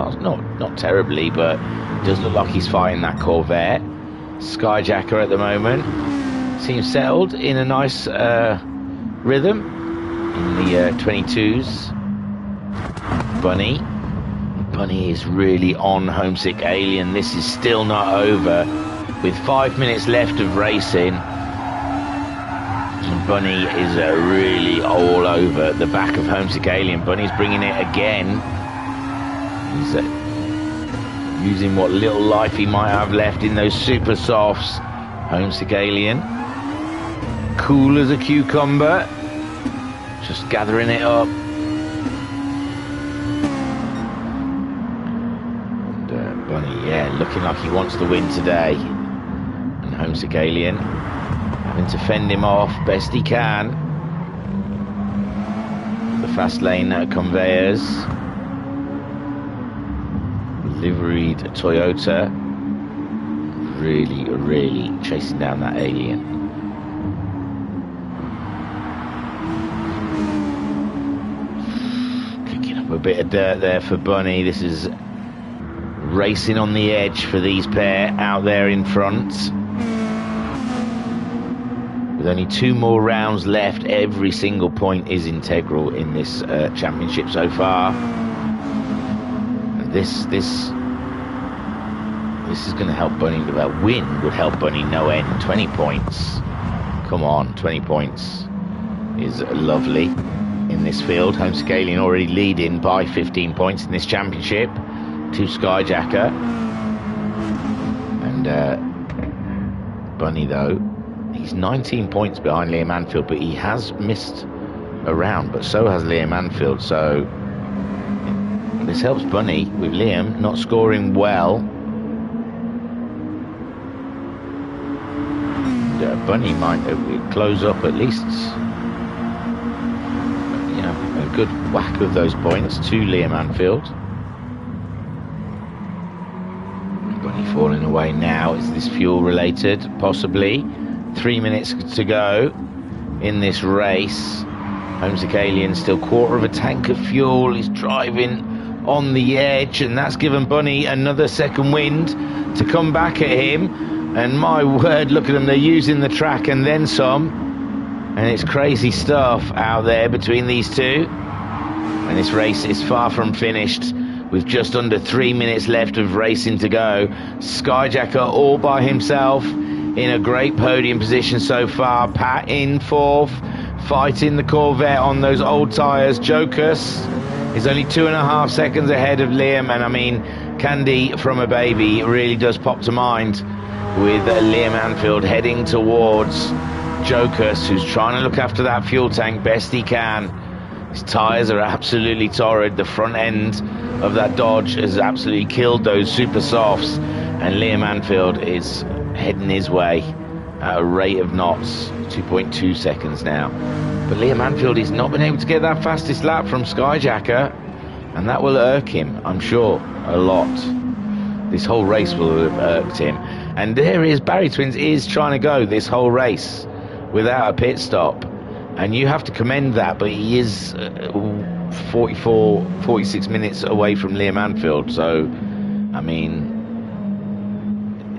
not terribly, but it does look like he's fighting that Corvette. Skyjacker at the moment seems settled in a nice rhythm in the 22s. Bunny is really on Homesick Alien. This is still not over. With 5 minutes left of racing, Bunny is really all over the back of Homesick Alien. Bunny's bringing it again. He's using what little life he might have left in those super softs. Homesick Alien, cool as a cucumber, just gathering it up. And Bunny, yeah, looking like he wants the win today. And Homesick Alien having to fend him off best he can. The fast lane conveyors. Liveried Toyota. Really chasing down that Alien. Kicking up a bit of dirt there for Bunny. This is racing on the edge for these pair out there in front. With only 2 more rounds left, every single point is integral in this championship so far. And this is going to help Bunny. That win would help Bunny no end. 20 points. Come on, 20 points is lovely in this field. Homesick Alien already leading by 15 points in this championship to Skyjacker. And Bunny, though, he's 19 points behind Liam Anfield, but he has missed a round, but so has Liam Anfield. So this helps Bunny with Liam not scoring well. Bunny might close up at least, you know, a good whack of those points to Liam Anfield. Bunny falling away now. Is this fuel related? Possibly. 3 minutes to go in this race. Homesick Alien still quarter of a tank of fuel. He's driving on the edge, and that's given Bunny another second wind to come back at him. And my word, look at them, they're using the track and then some. And it's crazy stuff out there between these two. And this race is far from finished. with just under 3 minutes left of racing to go. Skyjacker all by himself in a great podium position so far. Pat in fourth, fighting the Corvette on those old tyres. Jokus is only 2.5 seconds ahead of Liam, and I mean, Candy from a Baby really does pop to mind with Liam Anfield heading towards Jokus, who's trying to look after that fuel tank best he can. His tyres are absolutely torrid. The front end of that Dodge has absolutely killed those super softs, and Liam Anfield is heading his way at a rate of knots, 2.2 seconds now. But Liam Anfield has not been able to get that fastest lap from Skyjacker, and that will irk him, I'm sure, a lot. This whole race will have irked him. And there he is, Barry Twins is trying to go this whole race without a pit stop. And you have to commend that, but he is 46 minutes away from Liam Anfield. So, I mean,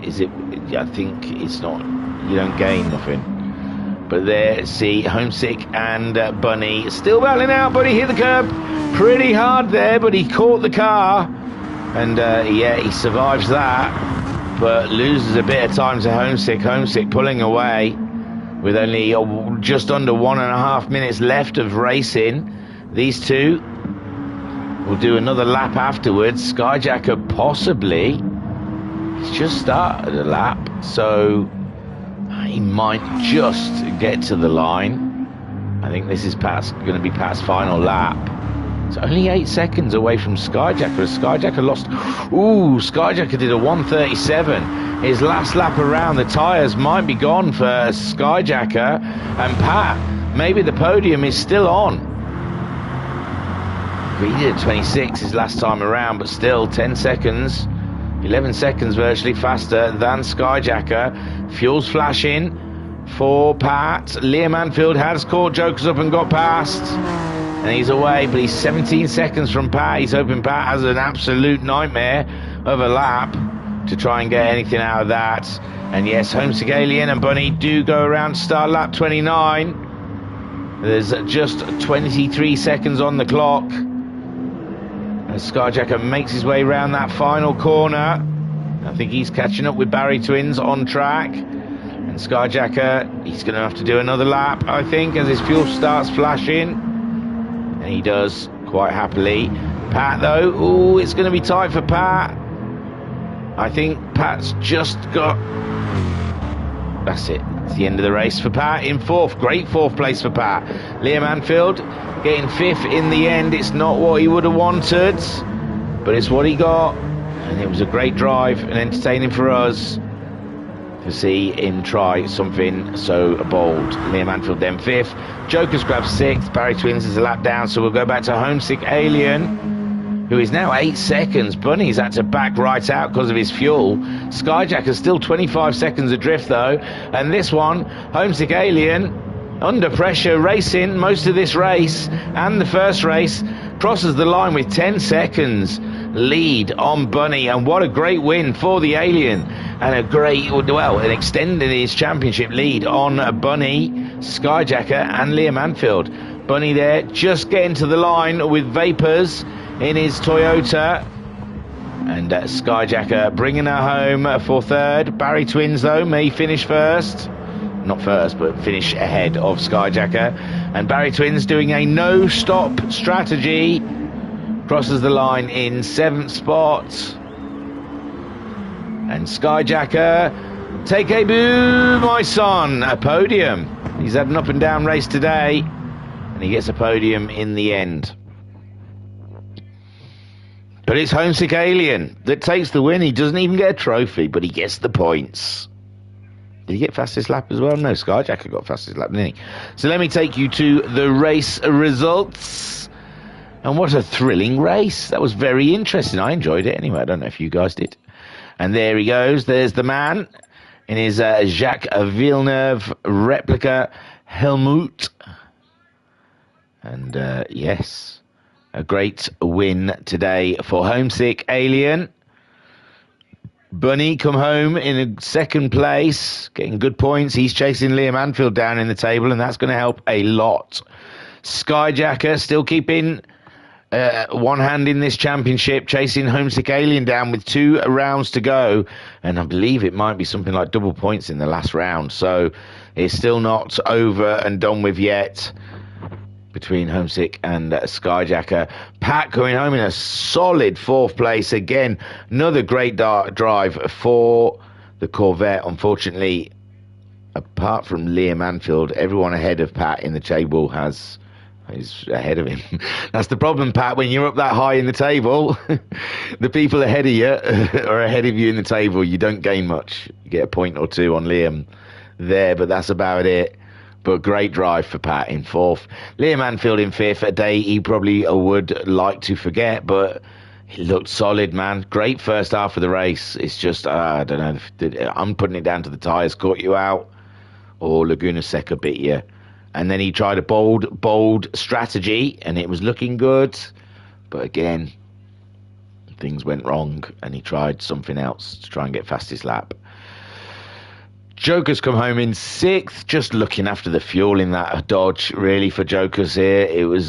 is it? I think it's not. You don't gain nothing. But there, see, Homesick and Bunny still battling out. Bunny hit the curb pretty hard there, but he caught the car, and yeah, he survives that, but loses a bit of time to Homesick. Homesick pulling away with only just under 1.5 minutes left of racing. These two will do another lap afterwards. Skyjacker possibly. He's just started a lap, so he might just get to the line. I think this is going to be Pat's final lap. It's only 8 seconds away from Skyjacker. Skyjacker lost. Ooh, Skyjacker did a 1:37. His last lap around, the tyres might be gone for Skyjacker. And Pat, maybe the podium is still on. He did 26 his last time around, but still 10 seconds. 11 seconds virtually faster than Skyjacker. Fuel's flashing for Pat. Liam Anfield has caught Jokers up and got past. And he's away, but he's 17 seconds from Pat. He's hoping Pat has an absolute nightmare of a lap to try and get anything out of that. And yes, Homesick Alien and Bunny do go around start lap 29. There's just 23 seconds on the clock. As Skyjacker makes his way around that final corner. I think he's catching up with Barry Twins on track. And Skyjacker, he's going to have to do another lap, I think, as his fuel starts flashing. And he does quite happily. Pat, though, ooh, it's going to be tight for Pat. I think Pat's just got... That's it. It's the end of the race for Pat in fourth. Great fourth place for Pat. Liam Anfield getting fifth in the end. It's not what he would have wanted, but it's what he got. And it was a great drive and entertaining for us to see him try something so bold. Liam Anfield then fifth. Jokers grabs sixth. Barry Twins is a lap down, so we'll go back to Homesick Alien, who is now 8 seconds. Bunny's had to back right out because of his fuel. Skyjacker's still 25 seconds adrift, though. And this one, Homesick Alien, under pressure, racing most of this race and the first race, crosses the line with 10 seconds lead on Bunny. And what a great win for the Alien. And a great, well, an extended his championship lead on Bunny, Skyjacker and Liam Anfield. Bunny there just getting to the line with Vapors in his Toyota, and Skyjacker bringing her home for third. Barry Twins, though, may finish first. Not first, but finish ahead of Skyjacker. And Barry Twins doing a no-stop strategy. Crosses the line in 7th spot. And Skyjacker, take a boo, my son. A podium. He's had an up-and-down race today, and he gets a podium in the end. But it's Homesick Alien that takes the win. He doesn't even get a trophy, but he gets the points. Did he get fastest lap as well? No, Skyjacker got fastest lap, didn't he? So let me take you to the race results. And what a thrilling race. That was very interesting. I enjoyed it anyway. I don't know if you guys did. And there he goes. There's the man in his Jacques Villeneuve replica Helmut. And yes, a great win today for Homesick Alien. Bunny come home in a second place, getting good points. He's chasing Liam Anfield down in the table, and that's going to help a lot. Skyjacker still keeping one hand in this championship, chasing Homesick Alien down with 2 rounds to go, and I believe it might be something like double points in the last round, so it's still not over and done with yet between Homesick and Skyjacker. Pat coming home in a solid 4th place again. Another great drive for the Corvette. Unfortunately, apart from Liam Anfield, everyone ahead of Pat in the table is ahead of him. That's the problem, Pat. When you're up that high in the table, the people ahead of you are ahead of you in the table. You don't gain much. You get a point or two on Liam there, but that's about it. But great drive for Pat in 4th. Liam Anfield in 5th, a day he probably would like to forget, but he looked solid, man. Great first half of the race. It's just, I don't know, I'm putting it down to the tyres caught you out, or Laguna Seca bit you. And then he tried a bold strategy, and it was looking good. But again, things went wrong, and he tried something else to try and get fastest lap. Joker's come home in 6th, just looking after the fuel in that Dodge, really, for Joker's here. It was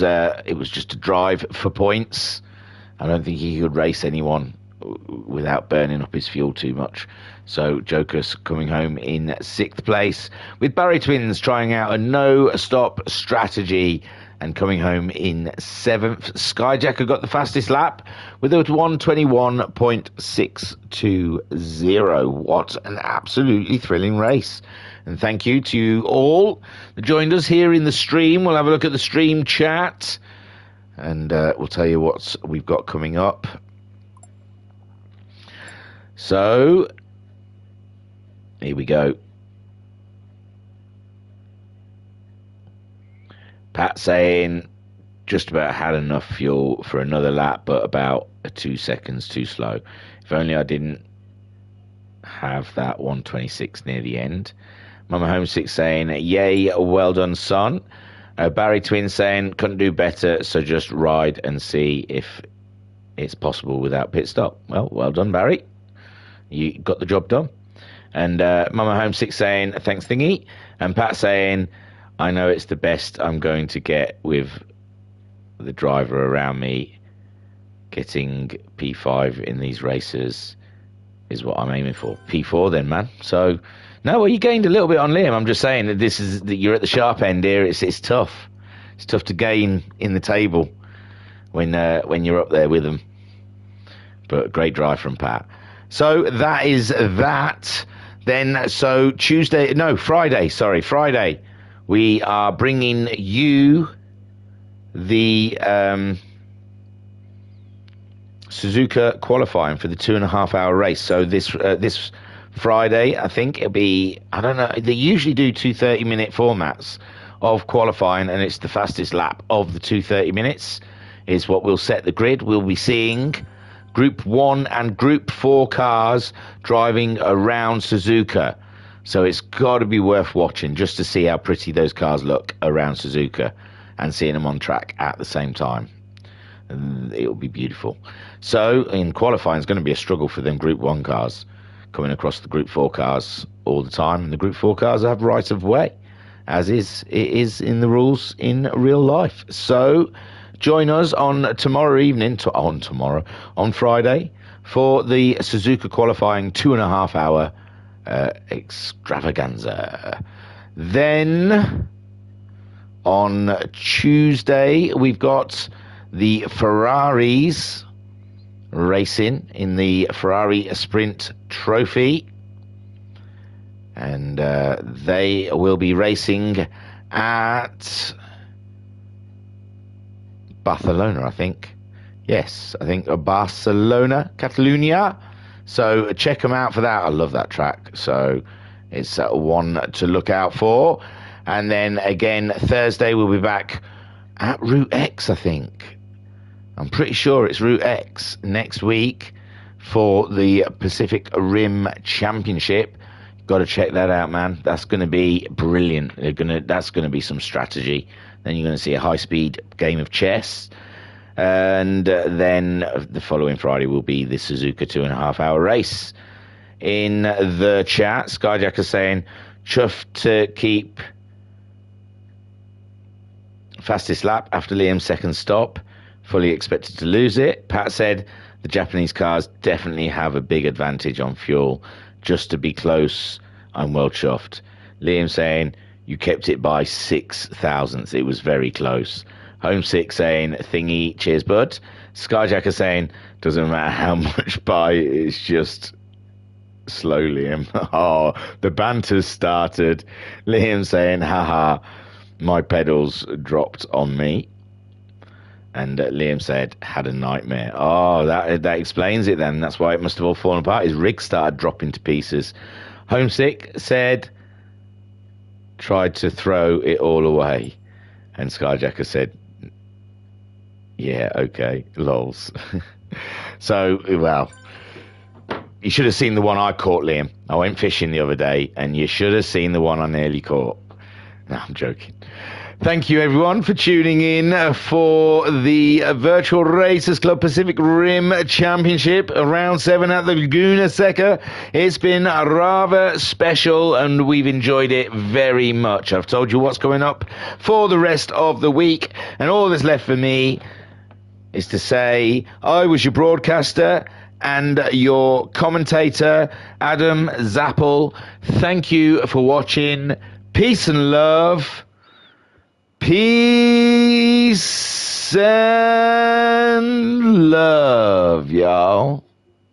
just a drive for points. I don't think he could race anyone without burning up his fuel too much. So Joker's coming home in 6th place, with Barry Twins trying out a no-stop strategy and coming home in 7th. Skyjacker got the fastest lap with a 1:21.620. What an absolutely thrilling race. And thank you to you all that joined us here in the stream. We'll have a look at the stream chat, and we'll tell you what we've got coming up. So, here we go. Pat saying just about had enough fuel for another lap, but about 2 seconds too slow. If only I didn't have that 1:26 near the end. Mama Homesick saying, yay, well done, son. Barry Twin saying, couldn't do better, so just ride and see if it's possible without pit stop. Well done, Barry. You got the job done. And Mama Homesick saying, thanks, Thingy. And Pat saying, I know it's the best I'm going to get with the driver around me. Getting P5 in these races is what I'm aiming for. P4 then, man. So, no, well, you gained a little bit on Liam. I'm just saying that you're at the sharp end here. It's tough. It's tough to gain in the table when you're up there with them. But great drive from Pat. So that is that. Then, so Friday. We are bringing you the Suzuka qualifying for the 2.5-hour race. So this Friday, I think it'll be, I don't know, they usually do 2 30-minute formats of qualifying, and it's the fastest lap of the 2 30 minutes is what will set the grid. We'll be seeing Group 1 and Group 4 cars driving around Suzuka. So it's got to be worth watching just to see how pretty those cars look around Suzuka and seeing them on track at the same time. And it'll be beautiful. So in qualifying, it's going to be a struggle for them Group 1 cars coming across the Group 4 cars all the time. And the Group 4 cars have right of way, as it is in the rules in real life. So join us on Friday for the Suzuka qualifying 2.5-hour extravaganza. Then on Tuesday we've got the Ferraris racing in the Ferrari Sprint Trophy, and they will be racing at Barcelona, I think. Yes, I think Barcelona, Catalunya. So check them out for that. I love that track. So it's one to look out for. And then again, Thursday we'll be back at Route X, I think. I'm pretty sure it's Route X next week for the Pacific Rim Championship. Got to check that out, man. That's going to be brilliant. That's going to be some strategy. Then you're going to see a high-speed game of chess. And then the following Friday will be the Suzuka 2.5-hour race. In the chat, Skyjacker saying, chuffed to keep fastest lap after Liam's second stop fully expected to lose it. Pat said the Japanese cars definitely have a big advantage on fuel. Just to be close, I'm well chuffed. Liam saying, you kept it by 6 thousandths. It was very close. Homesick saying, thingy, cheers, bud. Skyjacker saying, doesn't matter how much by, it's just slow, Liam. Oh, the banter's started. Liam saying, haha, my pedals dropped on me. And Liam said, had a nightmare. Oh, that explains it then. That's why it must have all fallen apart. His rig started dropping to pieces. Homesick said, tried to throw it all away. And Skyjacker said, yeah, okay, lols. So, well, you should have seen the one I caught, Liam. I went fishing the other day, and you should have seen the one I nearly caught. No, I'm joking. Thank you, everyone, for tuning in for the Virtual Racers Club Pacific Rim Championship, round 7 at the Laguna Seca. It's been rather special, and we've enjoyed it very much. I've told you what's coming up for the rest of the week, and all that's left for me is to say I was your broadcaster and your commentator, Adam Zappel. Thank you for watching. Peace and love. Peace and love, y'all.